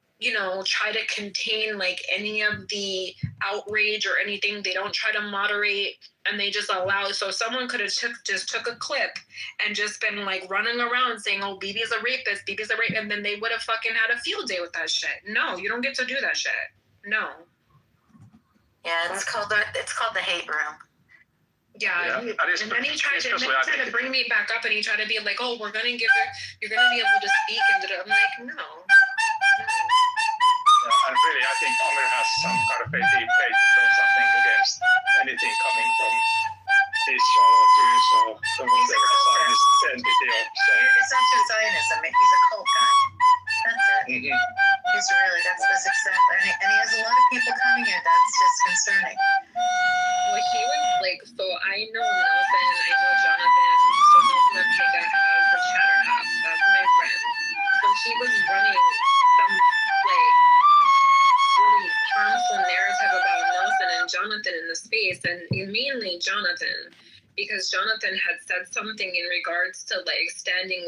try to contain like any of the outrage or anything. They don't try to moderate, and they just allow. So someone could have just took a clip and just been like running around saying, "Oh, BB's a rapist, BB's a rapist," and then they would have fucking had a field day with that shit. No, you don't get to do that shit. No. Yeah, it's called the hate room. Yeah, and then he tried to bring me back up, and he tried to be like, "Oh, you're gonna be able to speak," and I'm like, no. And really, I think Amir has some kind of a deep hatred or something against anything coming from Israel or Jews or whatever Zionist entity. It's not just Zionism. He's a cult guy. That's it. Mm-hmm. He's really, that's exactly, and he has a lot of people coming in. That's just concerning. Well, he was like, so I know Nelson, I know Jonathan, so Nelson and Pega have the Chatter app. That's my friend. So he was running some like really harmful narrative about Nelson and Jonathan in the space, and mainly Jonathan, because Jonathan had said something in regards to like standing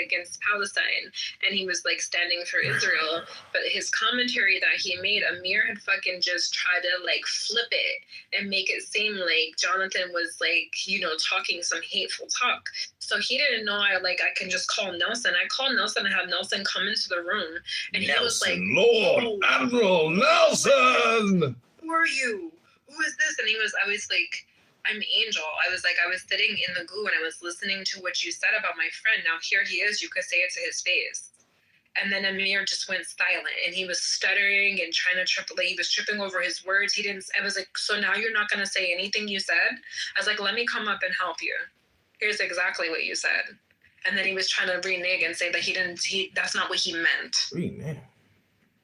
against Palestine, and he was like standing for Israel, but his commentary that he made, Amir had fucking just tried to like flip it and make it seem like Jonathan was like, talking some hateful talk. So he didn't know I can just call Nelson. I called Nelson and had Nelson come into the room, and he was like, Lord Admiral Nelson! Who are you? Who is this? And I was like, I'm Angel. I was sitting in the goo and I was listening to what you said about my friend. Now here he is. You could say it to his face. And then Amir just went silent, and he was stuttering and trying to he was tripping over his words. I was like, so now you're not going to say anything you said? I was like, let me come up and help you. Here's exactly what you said. And then he was trying to renege and say that that's not what he meant. Renege.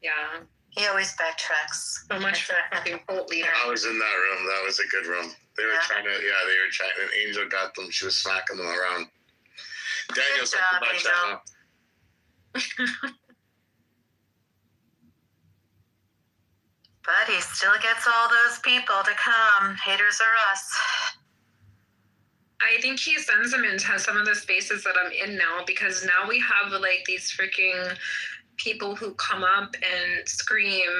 Yeah. He always backtracks. So much for fucking cult leader. I was in that room. That was a good room. They were trying, and Angel got them. She was smacking them around. Daniel's talking about China. But he still gets all those people to come. Haters are us. I think he sends them into some of the spaces that I'm in now, because now we have like these freaking people who come up and scream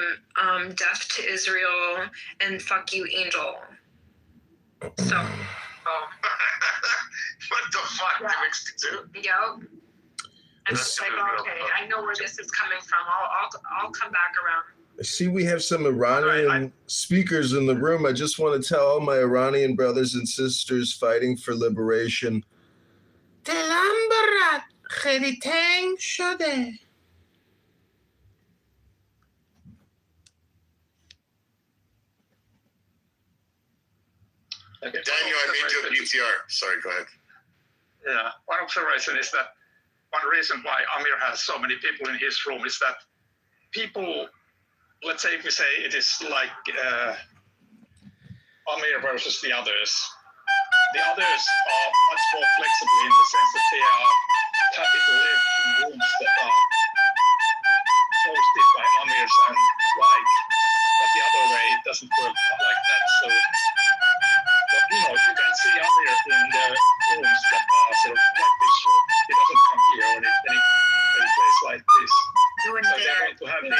death to Israel and fuck you, Angel. So what the fuck? Yeah. Mixed it too? Yep. And it's like, okay, I know where this is coming from. I'll come back around. I see we have some Iranian speakers in the room. I just want to tell all my Iranian brothers and sisters fighting for liberation. دلم برات خیلی تنگ شده. Okay. Daniel, I made you a PTR. Sorry, go ahead. Yeah, one observation is that one reason why Amir has so many people in his room is that people, let's say if we say it is like Amir versus the others are much more flexible in the sense that they are happy to live in rooms that are hosted by Amirs and but the other way it doesn't work like that. So, but you can see Amir in the rooms that are sort of like this. So he doesn't come here or any place like this. So they want to have the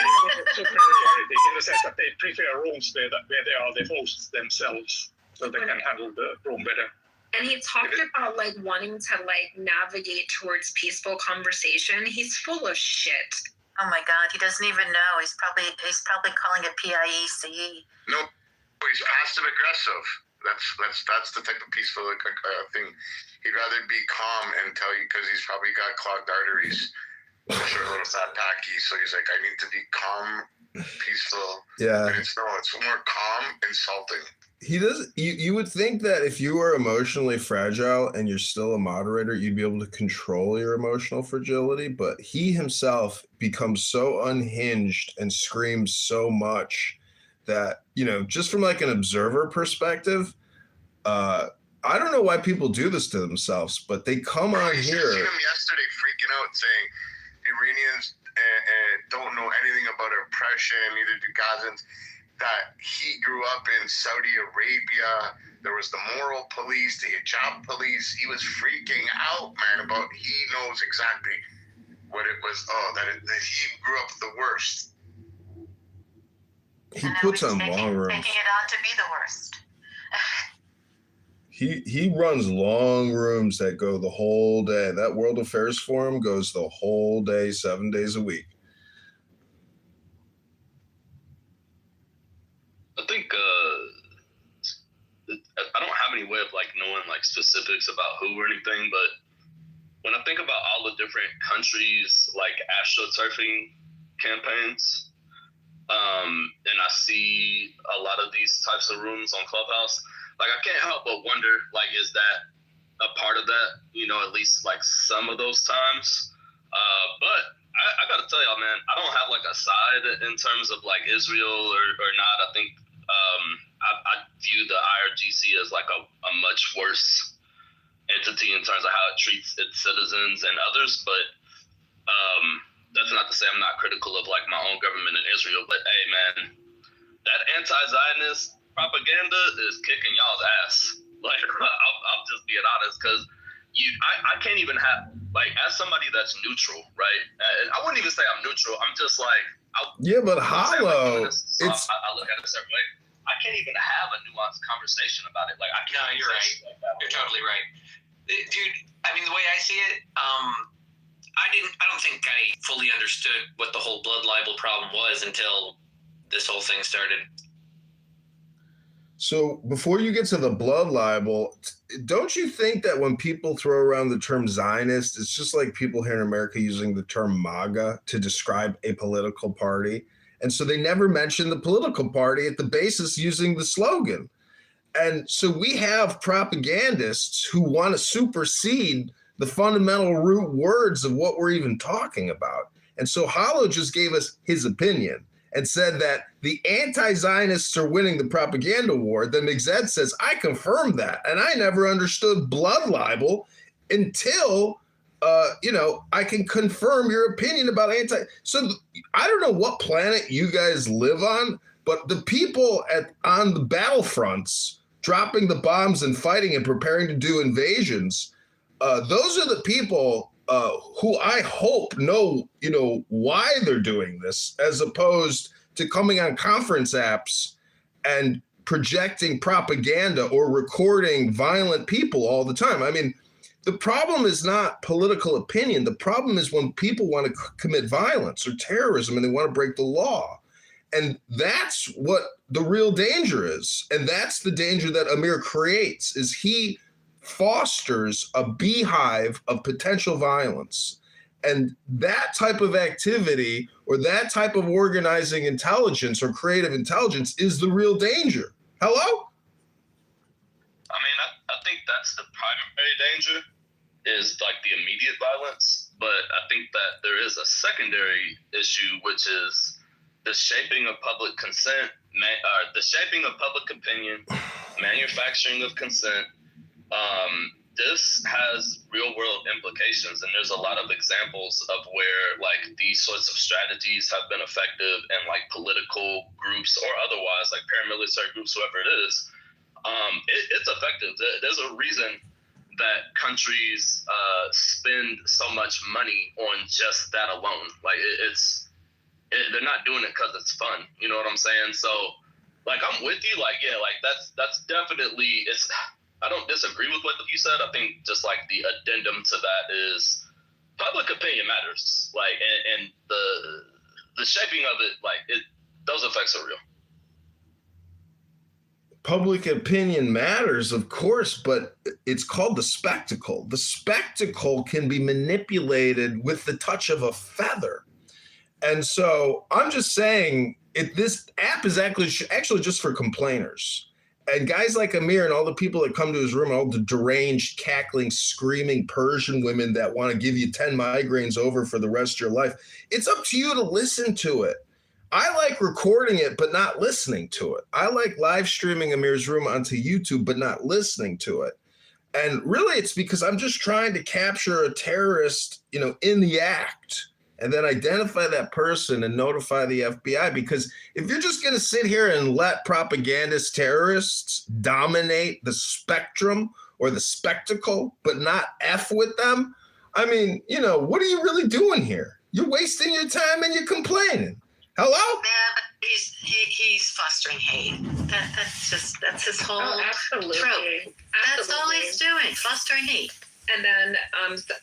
superiority in the sense that they prefer rooms where they are the hosts themselves, so they can handle the room better. And he talked about like wanting to like navigate towards peaceful conversation. He's full of shit. Oh my God, he doesn't even know. He's probably calling it PIEC. No, he's passive aggressive. That's the type of peaceful thing. He'd rather be calm and tell you because he's probably got clogged arteries. Sure, a little fat packy. So he's like, I need to be calm, peaceful. Yeah. And it's more calm, insulting. He does. You would think that if you were emotionally fragile and you're still a moderator, you'd be able to control your emotional fragility. But he himself becomes so unhinged and screams so much that, just from like an observer perspective, I don't know why people do this to themselves, but they come on here. You seen him yesterday freaking out saying Iranians don't know anything about oppression, neither do Gazans. That he grew up in Saudi Arabia. There was the moral police, the hijab police. He was freaking out, man, he knows exactly what it was. That he grew up with the worst. He puts on long rooms. Taking it on to be the worst. He runs long rooms that go the whole day. That World Affairs Forum goes the whole day, 7 days a week. I think I don't have any way of like knowing like specifics about who or anything, but when I think about all the different countries like astroturfing campaigns, and I see a lot of these types of rooms on Clubhouse, like I can't help but wonder, like, is that a part of that? You know, at least like some of those times. But I gotta tell y'all, man, I don't have like a side in terms of like Israel or not. I think I view the IRGC as like a much worse entity in terms of how it treats its citizens and others. But that's not to say I'm not critical of like my own government in Israel. But hey, man, that anti-Zionist propaganda is kicking y'all's ass. Like, I'm just being honest, because I can't even have, like, as somebody that's neutral, right? And I wouldn't even say I'm neutral. I'm just like, yeah, but hollow. I look at it a certain way. I can't even have a nuanced conversation about it. Like, I can't. No, you're right. You're totally right, dude. I mean, the way I see it, I don't think I fully understood what the whole blood libel problem was until this whole thing started. So before you get to the blood libel, don't you think that when people throw around the term Zionist, it's just like people here in America using the term MAGA to describe a political party? And so they never mention the political party at the basis using the slogan. And so we have propagandists who want to supersede the fundamental root words of what we're even talking about. And so Hollow just gave us his opinion and said that the anti-Zionists are winning the propaganda war. Then Migzed says, I confirm that. And I never understood blood libel until, I can confirm your opinion about So I don't know what planet you guys live on, but the people on the battlefronts dropping the bombs and fighting and preparing to do invasions, those are the people who I hope know, why they're doing this, as opposed to coming on conference apps and projecting propaganda or recording violent people all the time. I mean, the problem is not political opinion. The problem is when people want to commit violence or terrorism and they want to break the law. And that's what the real danger is. And that's the danger that Amir creates, is he fosters a beehive of potential violence. And that type of activity or that type of organizing intelligence or creative intelligence is the real danger. Hello? I mean, I think that's the primary danger, is like the immediate violence. But I think that there is a secondary issue, which is the shaping of public consent, the shaping of public opinion, manufacturing of consent. This has real world implications, and there's a lot of examples of where like these sorts of strategies have been effective in like political groups or otherwise, like paramilitary groups, whoever it is. It's effective. There's a reason that countries spend so much money on just that alone. Like they're not doing it because it's fun. You know what I'm saying? So like, I'm with you. Like, yeah, like that's definitely, I don't disagree with what you said. I think just like the addendum to that is public opinion matters. Like, and the shaping of it, like those effects are real. Public opinion matters, of course, but it's called the spectacle. The spectacle can be manipulated with the touch of a feather. And so I'm just saying, this app is actually just for complainers. And guys like Amir and all the people that come to his room, all the deranged, cackling, screaming Persian women that want to give you 10 migraines over for the rest of your life, it's up to you to listen to it. I like recording it, but not listening to it. I like live streaming Amir's room onto YouTube, but not listening to it. And really, it's because I'm just trying to capture a terrorist, in the act, and then identify that person and notify the FBI. Because if you're just going to sit here and let propagandist terrorists dominate the spectrum or the spectacle, but not F with them, I mean, you know, what are you really doing here? You're wasting your time and you're complaining. Hello? Yeah, but he's fostering hate. That's his whole absolutely. trope. That's all he's doing, fostering hate. And then,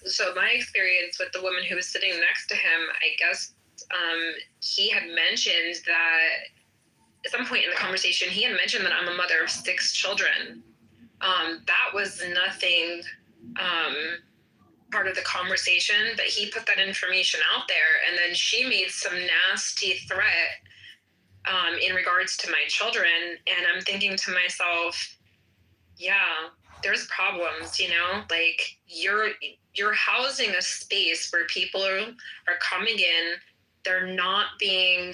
so my experience with the woman who was sitting next to him, I guess he had mentioned that at some point in the conversation, he had mentioned that I'm a mother of 6 children. That was nothing part of the conversation, but he put that information out there, and then she made some nasty threat in regards to my children, and I'm thinking to myself, yeah, there's problems, you know, like you're housing a space where people are coming in, they're not being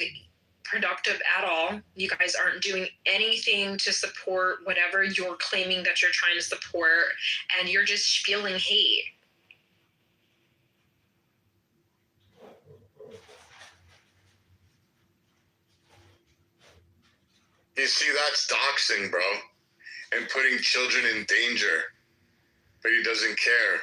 productive at all. You guys aren't doing anything to support whatever you're claiming that you're trying to support, and you're just spewing hate. You see, that's doxing, bro, and putting children in danger. But he doesn't care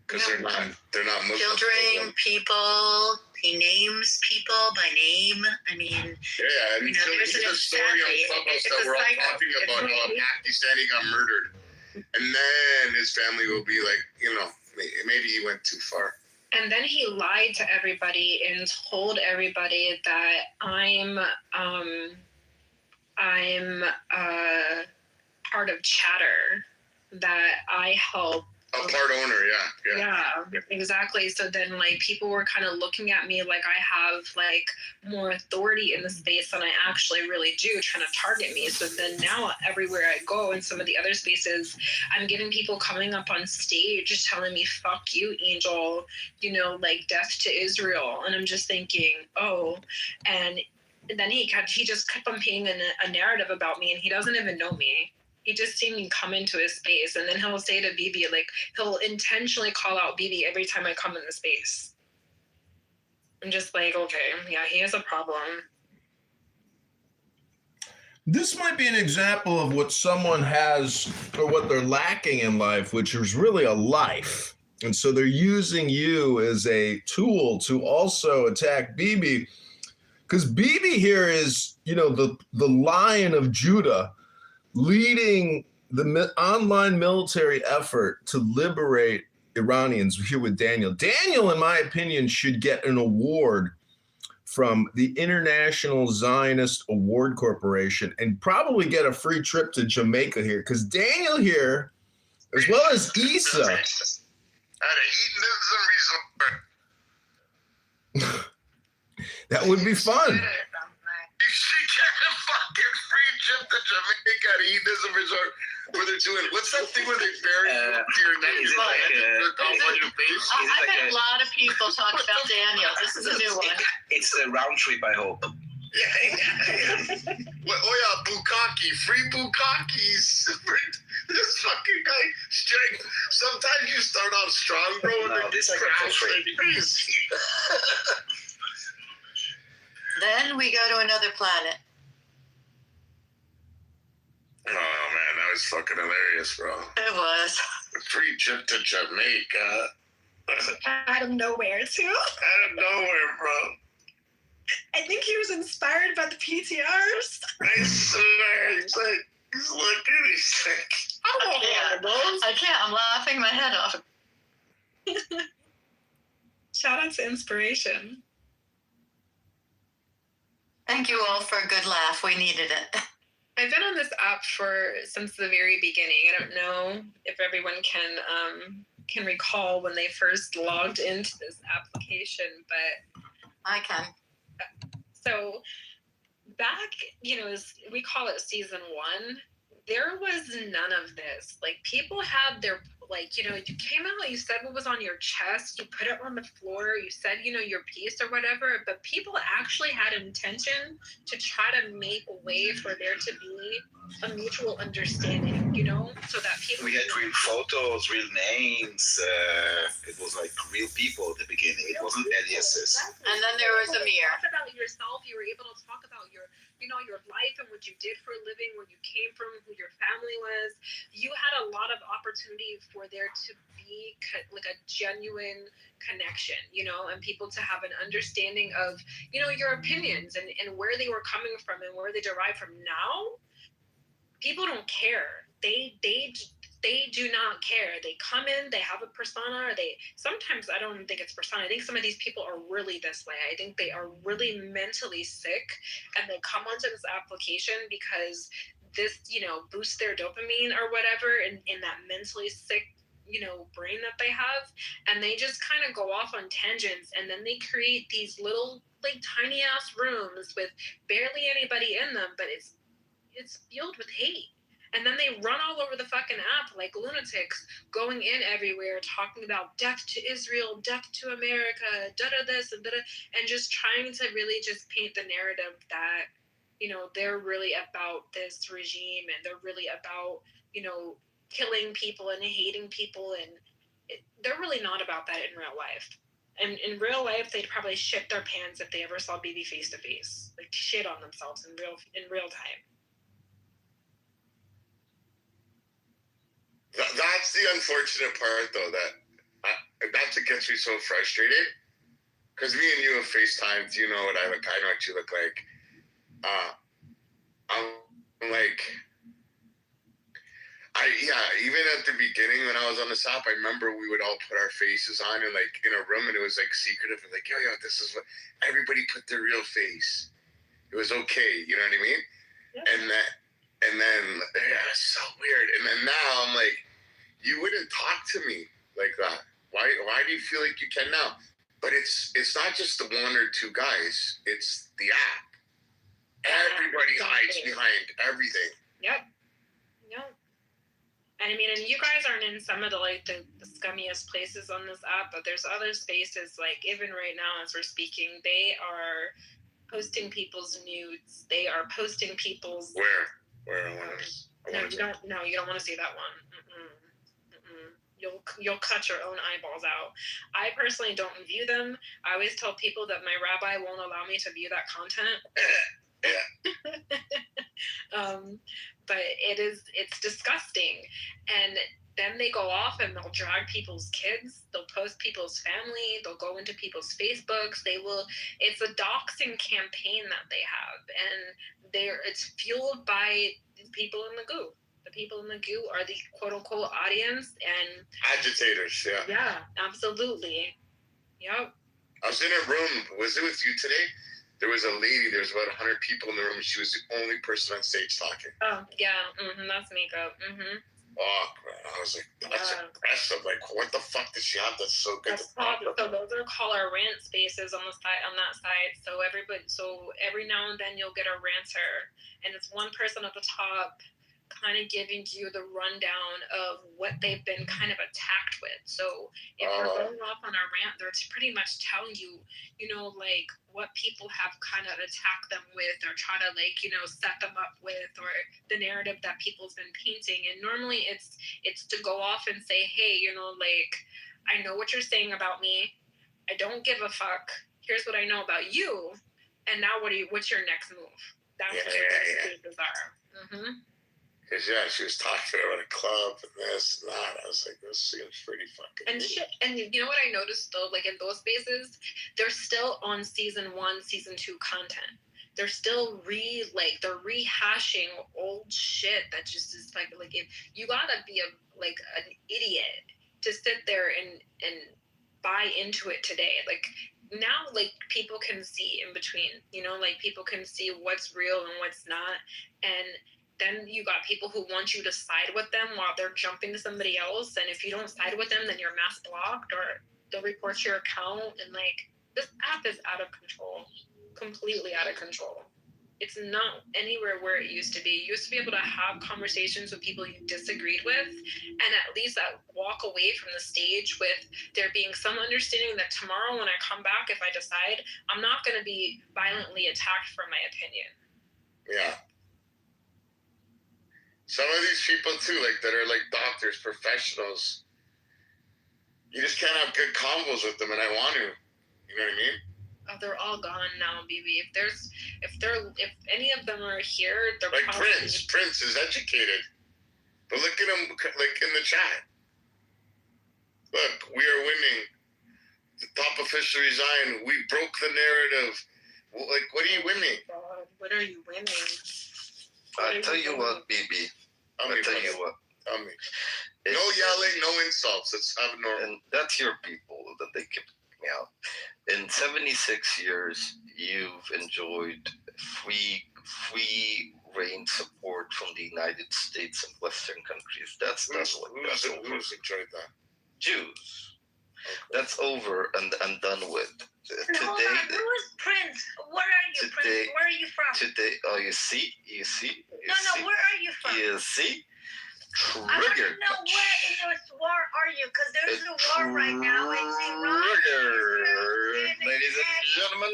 because they're not Muslim. Filtering people. He names people by name. I mean, yeah, and there's a story on Clubhouse that we're all talking about how Pakistani got murdered, and then his family will be like, you know, maybe he went too far. And then he lied to everybody and told everybody that I'm part of Chatter, that I help. A part owner, Yeah, exactly. So then, like, people were kind of looking at me like I have, like, more authority in the space than I actually really do, trying to target me. So then now everywhere I go in some of the other spaces, I'm getting people coming up on stage telling me, fuck you, Angel, you know, like, death to Israel. And I'm just thinking, oh, and then he just kept on painting a narrative about me, and he doesn't even know me. He just seen me come into his space, and then he'll say to Bibi, like, he'll intentionally call out Bibi every time I come in the space. I'm just like, okay, yeah, he has a problem. This might be an example of what someone has or what they're lacking in life, which is really a life. And so they're using you as a tool to also attack Bibi. Because Bibi here is, you know, the Lion of Judah, leading the online military effort to liberate Iranians here with Daniel. Daniel, in my opinion, should get an award from the International Zionist Award Corporation and probably get a free trip to Jamaica here, because Daniel here, as well as Issa, at a hedonism resort. That would be fun. You should get a fucking free trip to Jamaica at a hedonism resort where they're doing, what's that thing where they bury you to your neck? Is it like on your face? I've had a lot of people talk about Daniel. This is a new one. It's a round trip, I hope. Yeah. Bukkake, free bukkakes. This fucking guy, strength. Sometimes you start off strong, bro, and then this you crash like crazy. Then we go to another planet. Oh man, that was fucking hilarious, bro. It was. A free trip to Jamaica. Out of nowhere, too. Out of nowhere, bro. I think he was inspired by the PTRs. I swear, he's looking, he's like, I can't. I'm laughing my head off. Shout out to inspiration. Thank you all for a good laugh. We needed it. I've been on this app since the very beginning. I don't know if everyone can recall when they first logged into this application, but I can. So back, we call it season 1. There was none of this. Like, people had their, you came out, you said what was on your chest, you put it on the floor, you said, your piece or whatever, but people actually had intention to try to make a way for there to be a mutual understanding, so that people... We had real photos, real names. It was like real people at the beginning. It wasn't aliases. And then there was a mirror. You talked about yourself. You were able to talk about your your life and what you did for a living, where you came from, who your family was. You had a lot of opportunity for there to be like a genuine connection, and people to have an understanding of, your opinions and where they were coming from and where they derive from. Now, people don't care. They do not care. They come in, they have a persona, sometimes I don't think it's persona. I think some of these people are really this way. I think they are really mentally sick, and they come onto this application because this, boosts their dopamine or whatever in that mentally sick, brain that they have, and they just kind of go off on tangents, and then they create these little, like, tiny ass rooms with barely anybody in them, but it's filled with hate. And then they run all over the fucking app like lunatics, going in everywhere, talking about death to Israel, death to America, da-da this and da-da, and just trying to really just paint the narrative that, they're really about this regime, and they're really about, killing people and hating people, and they're really not about that in real life. And in real life, they'd probably shit their pants if they ever saw Bibi face to face, like shit on themselves in real time. That's the unfortunate part, though, that's what gets me so frustrated. Because me and you have FaceTimed, you know what I look. I know what you look like. I'm like, even at the beginning when I was on this app, I remember we would all put our faces on and like in a room, and it was like secretive, and like, yo, this is what everybody put their real face. It was okay, you know what I mean? Yeah. And then it's so weird. And then now I'm like, you wouldn't talk to me like that. Why do you feel like you can now? But it's not just the one or two guys. It's the app. Everybody hides behind everything. Yep. And I mean, and you guys aren't in some of the scummiest places on this app, but there's other spaces, like even right now as we're speaking, they are posting people's nudes. They are posting people's... Where? You don't want to see that one. You'll cut your own eyeballs out. I personally don't view them. I always tell people that my rabbi won't allow me to view that content. But it's disgusting. And then they go off and they'll drag people's kids. They'll post people's family. They'll go into people's Facebooks. It's a doxing campaign that they have. And it's fueled by people in the goo. The people in the goo are the quote-unquote audience and... agitators, yeah. Yeah, absolutely. Yep. I was in a room. Was it with you today? There was a lady. There was about 100 people in the room. She was the only person on stage talking. Oh, yeah. That's makeup. Oh, man. I was like, that's impressive. Like, what the fuck does she have that's so good? So those are called our rant spaces on that side. So every now and then you'll get a ranter, and it's one person at the top kind of giving you the rundown of what they've been kind of attacked with. So if they're going off on a rant, they're pretty much telling you, like what people have kind of attacked them with, or try to set them up with, or the narrative that people's been painting. And normally it's to go off and say, hey, I know what you're saying about me. I don't give a fuck. Here's what I know about you. And now what's your next move? That's what the spaces are. Because, she was talking about a club and this and that. I was like, this seems pretty fucking shit. And you know what I noticed, though? Like, in those spaces, they're still on season 1, season 2 content. They're still they're rehashing old shit that just is like if you gotta be an idiot to sit there and buy into it today. Like, now, people can see in between, people can see what's real and what's not. And then you got people who want you to side with them while they're jumping to somebody else. And if you don't side with them, then you're mass blocked, or they'll report your account. And this app is out of control, completely out of control. It's not anywhere where it used to be. You used to be able to have conversations with people you disagreed with, and at least walk away from the stage with there being some understanding that tomorrow when I come back, if I decide, I'm not going to be violently attacked for my opinion. Yeah. Some of these people too, that are doctors, professionals, you just can't have good combos with them, and I want to. You know what I mean? Oh, they're all gone now, BB. If any of them are here, they're like probably... Prince. Prince is educated, but look at him, like in the chat. Look, we are winning. The top official resigned. We broke the narrative. Like, what are you winning? God, what are you winning? I'll tell you what, BB. I'll tell you what. Tell me. No yelling, no insults. Let's have normal. And that's your people that they keep me out. In 76 years, you've enjoyed free reign support from the United States and Western countries. That's over. Who's enjoyed that? Jews. That's over and done with. Hold on, who is Prince? Where are you, Prince? Where are you from? Today, oh, you see? No, where are you from? You see? Triggered. I want to know where in this war are you? Because there's a war right now. It's Iran. Triggered. Ladies and gentlemen,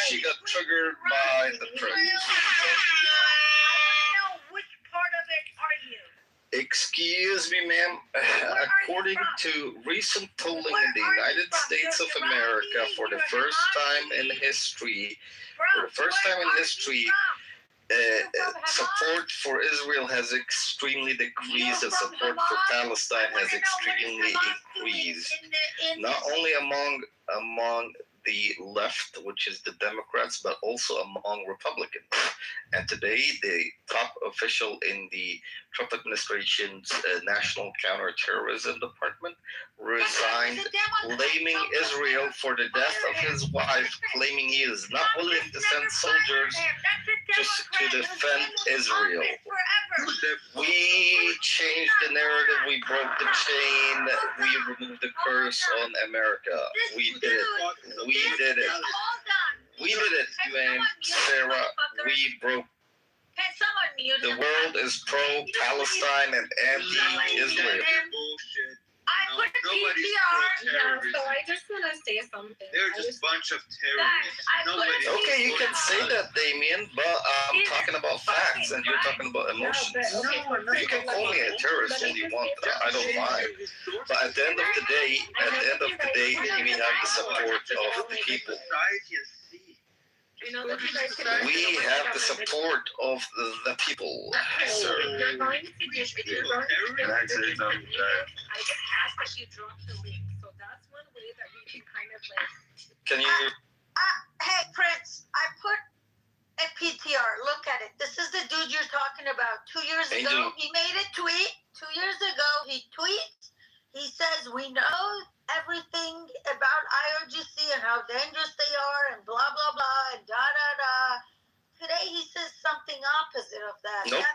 she got triggered by the Prince. I want to know which part of it are you? Excuse me, ma'am. According to recent polling in the United States of America, for the first time in history, support for Israel has extremely decreased, and support for Palestine has extremely increased. Not only among the left, which is the Democrats, but also among Republicans. And today, the top official in the Trump administration's National Counterterrorism Department resigned, blaming Israel for the death of his wife, claiming he is not willing to send soldiers to defend Israel. We changed the narrative, we broke the chain, we removed the curse on America. We did it. We did it. We did it, man, Sarah. We broke. The world is pro-Palestine and anti-Israel. I put a PTR. So I just want to say something. They're just a bunch of terrorists. Okay, you can say that, Damien, but I'm talking about facts and you're talking about emotions. You can call me a terrorist all you want. I don't mind. But at the end of the day, we have the support of the people. We have the support of the people, sir. You're going to get I just asked that you drop the link, so that's one way that we can kind of like. Can you? Hey, Prince, I put a PTR. Look at it. This is the dude you're talking about. 2 years ago, he made a tweet. 2 years ago, he tweets. He says, we know everything about IRGC and how dangerous they are and blah, blah, blah, and da-da-da. Today, he says something opposite of that. Nope.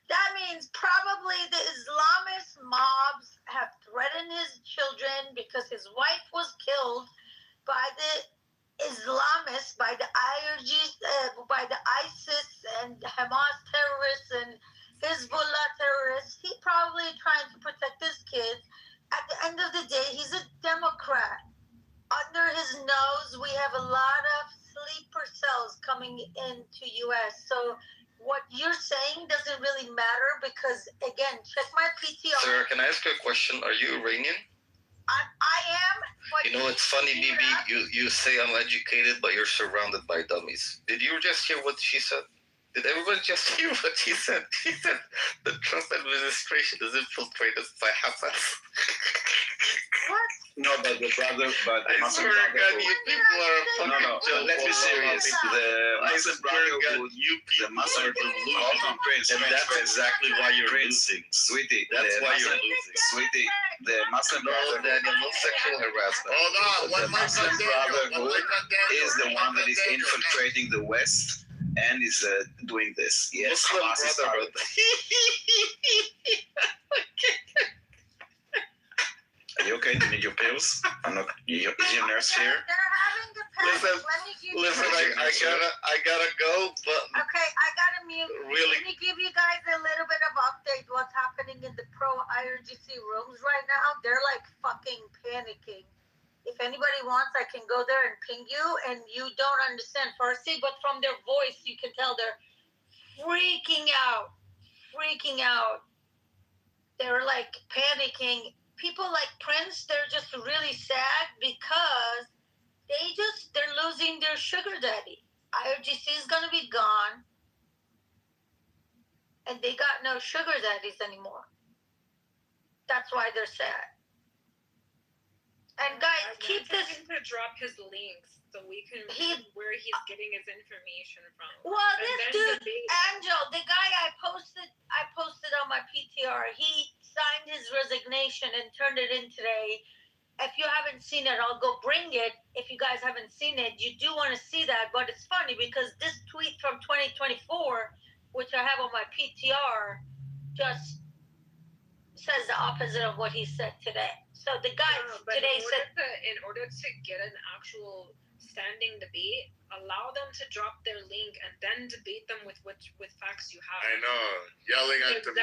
That means probably the Islamist mobs have threatened his children because his wife was killed by the Islamists, by the by the ISIS and Hamas terrorists and Hezbollah terrorists. He probably trying to protect his kids. At the end of the day, he's a Democrat. Under his nose, we have a lot of sleeper cells coming into U.S. So what you're saying doesn't really matter because, again, check my PTR. Sarah, can I ask you a question? Are you Iranian? I am. You know, it's funny, Bibi. You say I'm educated, but you're surrounded by dummies. Did you just hear what she said? Did everybody just hear what she said? She said the Trump administration is infiltrated by Hamas. What? No, but the brother, but I swear to God, you people are fucking no. Let's be serious. The Muslim Brotherhood, the Muslim Prince, and that's exactly why you're losing, sweetie. That's why you're losing, sweetie. The Muslim Brotherhood, no sexual harassment. Hold on, the Muslim Brotherhood is the one that is infiltrating the West and is doing this. Yes, Muslim Brotherhood. Are you okay? Do you need your pills? I'm not. Is your nurse here? They're having the panic. Listen, I gotta go, but okay, I gotta mute. Really? Let me give you guys a little bit of update what's happening in the pro IRGC rooms right now. They're like fucking panicking. If anybody wants, I can go there and ping you, and you don't understand Farsi, but from their voice, you can tell they're freaking out. They're like panicking. People like Prince, they're just really sad because they're losing their sugar daddy. IRGC is going to be gone, and they got no sugar daddies anymore. That's why they're sad. And guys, keep this. Him to drop his links so we can read where he's getting his information from. Well, this dude, Angel, the guy I posted on my PTR. He signed his resignation and turned it in today. If you haven't seen it, I'll go bring it. If you guys haven't seen it, you do want to see that. But it's funny because this tweet from 2024, which I have on my PTR, just says the opposite of what he said today. So the guy today said, in order to get an actual standing debate, allow them to drop their link and then debate them with facts you have. I know, yelling at them.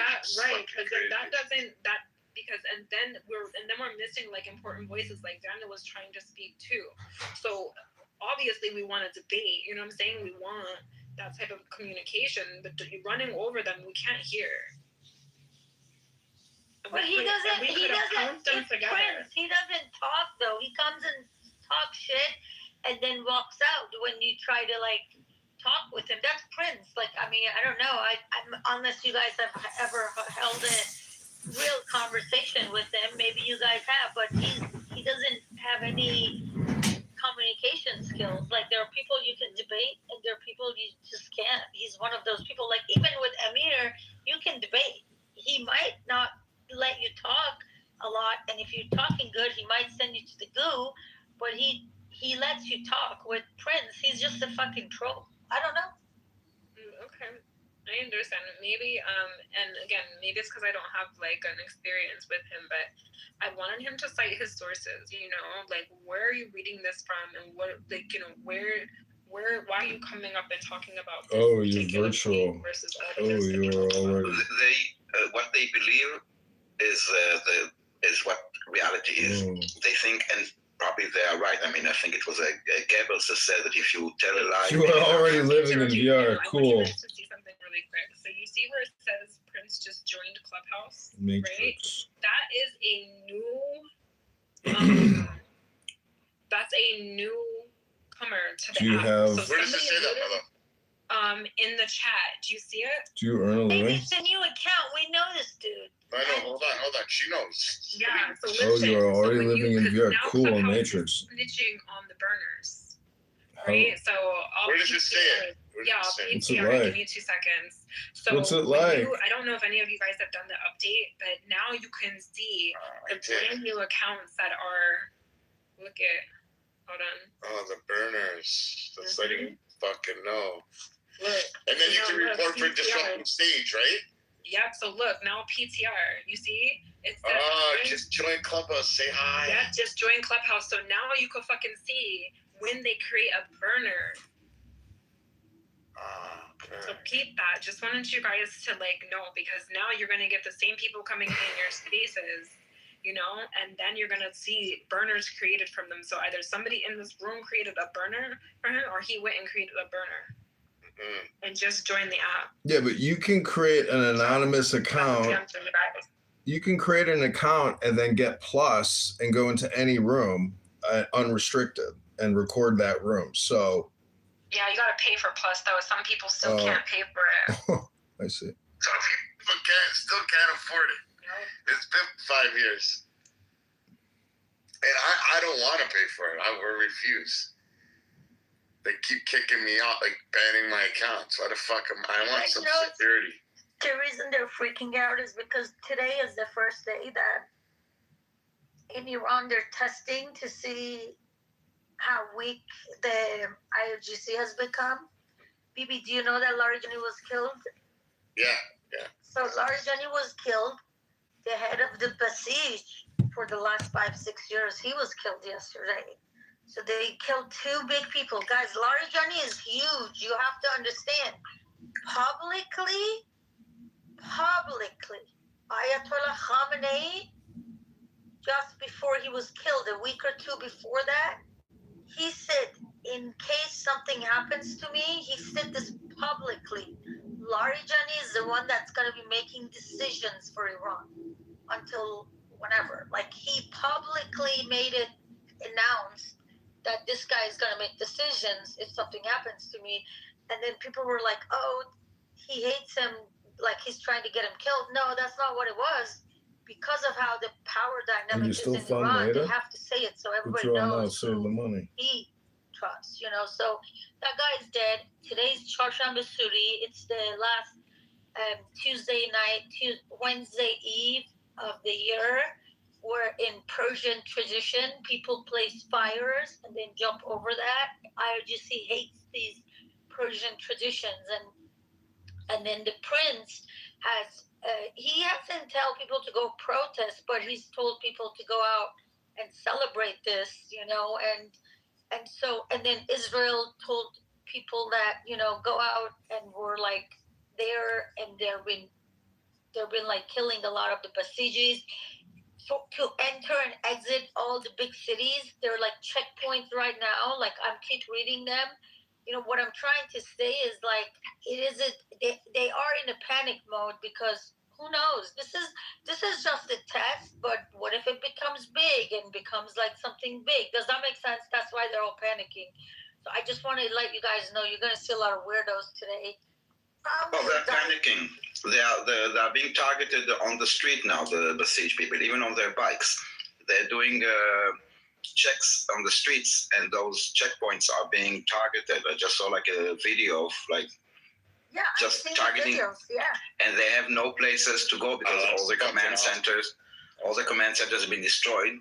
And then we're missing like important voices, like Daniel was trying to speak too. So obviously we want to debate. You know what I'm saying? We want that type of communication, but running over them, we can't hear. But he doesn't. It's Prince. He doesn't talk though. He comes and talks shit, and then walks out when you try to like talk with him. That's Prince. Like, I mean, I don't know. I'm unless you guys have ever held a real conversation with him. Maybe you guys have, but he doesn't have any communication skills. Like, there are people you can debate, and there are people you just can't. He's one of those people. Like, even with Amir, you can debate. He might not let you talk a lot, and if you're talking good, he might send you to the goo, but he lets you talk. With Prince, he's just a fucking troll. I don't know. Okay, I understand. Maybe and again, maybe it's because I don't have like an experience with him, but I wanted him to cite his sources, you know, like where are you reading this from, and what, like, you know, where why are you coming up and talking about this? Oh, you're virtual. Versus You are already. They what they believe is what reality is. They think, and probably they are right. I mean, I think it was Goebbels that said that if you tell a lie, You are already living in VR. Cool. I want you guys to see something really quick. So you see where it says Prince just joined Clubhouse, Matrix. Right? That is a new. That's a newcomer to the Do you app. have? So Where does it say that, brother? In the chat. Do you see it? Do you earn a Hey, living? it's a new account. We know this dude. I know. Hold on. She knows. Yeah. So Oh, listen, you are already living in VR. now Cool, Clubhouse Matrix. is snitching on the burners. How, Right? So I'll Where does it say it? I'll What's it PTR. like? Give me 2 seconds. So What's it when like? I don't know if any of you guys have done the update, but now you can see the brand new accounts that are. Look at. Hold on. Oh, the burners. That's letting you fucking know. Look. And then you can report for PTR. disrupting stage, right? Yep. So look now PTR. You see? It's just join Clubhouse. Say hi. Yeah, just join Clubhouse. So now you can fucking see when they create a burner. Okay. So keep that. Just wanted you guys to like know, because now you're gonna get the same people coming in your spaces, you know, and then you're gonna see burners created from them. So either somebody in this room created a burner for him, or he went and created a burner. And just join the app. Yeah, but you can create an anonymous account. You can create an account and then get plus and go into any room unrestricted and record that room. So. Yeah, you gotta pay for plus though. Some people still can't pay for it. I see. Some people still can't afford it. It's been 5 years, and I don't want to pay for it. I will refuse. They keep kicking me out, like banning my accounts. Why the fuck am I want some security? The reason they're freaking out is because today is the first day that in Iran they're testing to see how weak the IRGC has become. Bibi, do you know that Larijani was killed? Yeah. So Larijani was killed. The head of the Basij for the last 5-6 years, he was killed yesterday. So they killed 2 big people. Guys, Larijani is huge. You have to understand. Publicly, Ayatollah Khamenei, just before he was killed, a week or 2 before that, he said, in case something happens to me, he said this publicly. Larijani is the one that's going to be making decisions for Iran until whenever. Like, he publicly made it announced that this this guy is going to make decisions if something happens to me. And then people were like, oh, he hates him, like he's trying to get him killed. No, that's not what it was. Because of how the power dynamic is in Iran, they have to say it so everybody knows save the money. He trusts, you know. So that guy's dead. Today's Charshamba Suri. It's the last Tuesday night, Wednesday Eve of the year, where in Persian tradition, people place fires and then jump over that. IRGC hates these Persian traditions, and then the prince has he hasn't tell people to go protest, but he's told people to go out and celebrate this, you know, and then Israel told people that, you know, go out, and were like there, and they've been like killing a lot of the Basijis. So to enter and exit all the big cities, there are like checkpoints right now. Like I'm keep reading them. You know what I'm trying to say is like they are in a panic mode, because who knows? This is just a test, but what if it becomes big and becomes like something big? Does that make sense? That's why they're all panicking. So I just want to let you guys know you're gonna see a lot of weirdos today. They're panicking. They are being targeted on the street now, the Basij people, even on their bikes. They're doing checks on the streets, and those checkpoints are being targeted. I just saw like a video of like just targeting, and they have no places to go because all the command centers have been destroyed,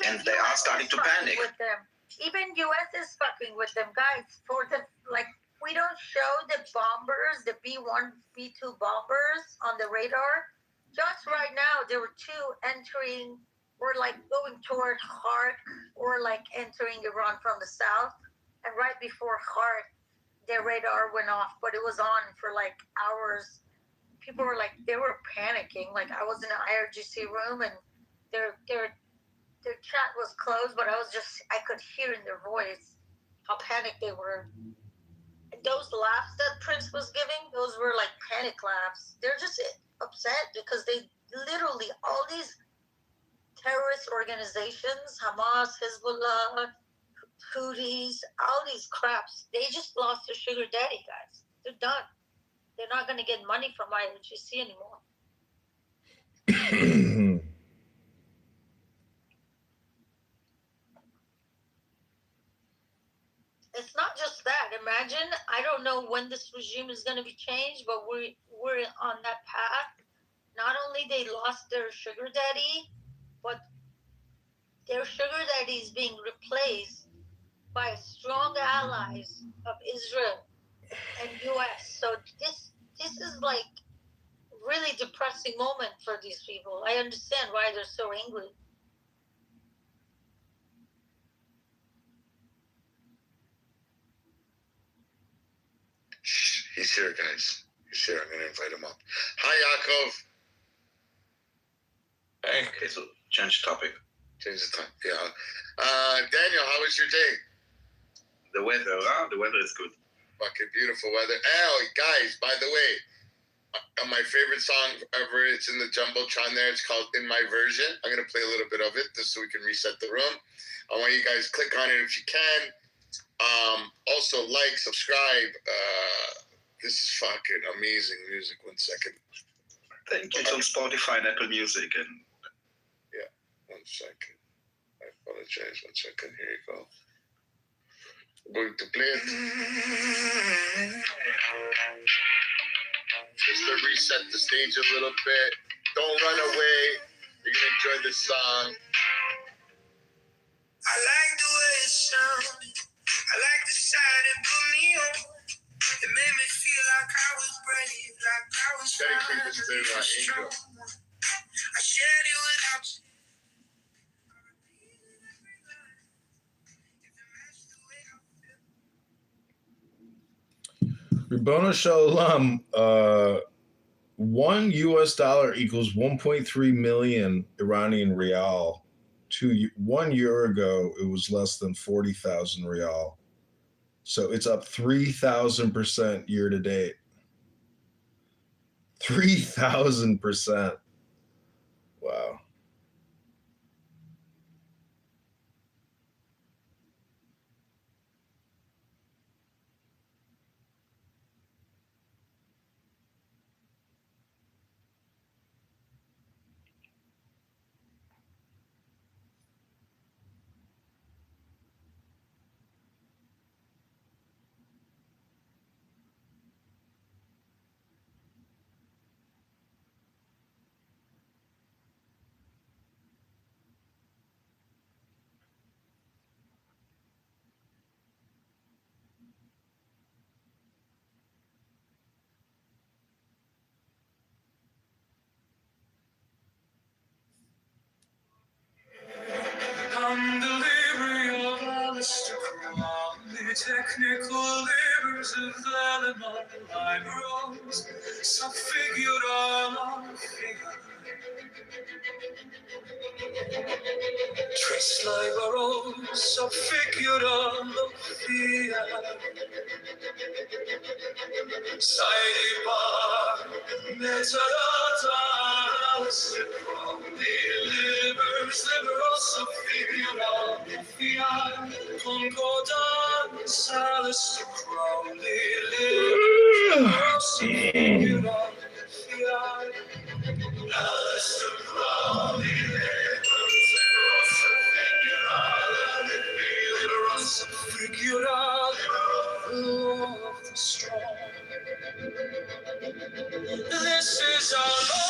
and they are starting to panic. With them. Even U.S. is fucking with them, guys. For the like, we don't show the bombers, the B-1, B-2 bombers on the radar. Just right now, there were two entering, or like going toward Khark, or like entering Iran from the south. And right before Khark, their radar went off, but it was on for like hours. People were like, they were panicking. Like I was in an IRGC room, and their chat was closed, but I could hear in their voice how panicked they were. Those laughs that Prince was giving, those were like panic laughs. They're just upset because they literally, all these terrorist organizations, Hamas, Hezbollah, Houthis, all these craps, they just lost their sugar daddy, guys. They're done. They're not going to get money from IRGC anymore. It's not just that. Imagine, I don't know when this regime is going to be changed, but we're on that path. Not only they lost their sugar daddy, but their sugar daddy is being replaced by strong allies of Israel and U.S. So this is like really depressing moment for these people. I understand why they're so angry. He's here, guys. He's here. I'm going to invite him up. Hi, Yaakov. Hey. Okay, so change topic. Change the time. Yeah. Daniel, how was your day? The weather is good. Fucking beautiful weather. Oh, guys, by the way, my favorite song ever, it's in the Jumbotron there. It's called In My Version. I'm going to play a little bit of it just so we can reset the room. I want you guys to click on it if you can. Also, like, subscribe. This is fucking amazing music. 1 second. Thank you. It's on Spotify and Apple Music. And yeah, 1 second. I apologize. 1 second. Here you go. I'm going to play it. Just to reset the stage a little bit. Don't run away. You're going to enjoy this song. I like the way it sounded. I like the side it put me on. It made me feel like I was brave, like I was strong. I shared it without you. Ribono Shalom, $1 equals 1.3 million Iranian rial. 1 year ago, it was less than 40,000 rial. So it's up 3,000% year to date. 3,000%. Wow. technical labors of Vellum liberals, some figura figure. Tres liberals, some figura figure. Saidi par mezzalata, from the liberals of figura figure. Concordance, Alice, from the liberals of figura figure. Alice, from the liberals of figura of the strong. This is our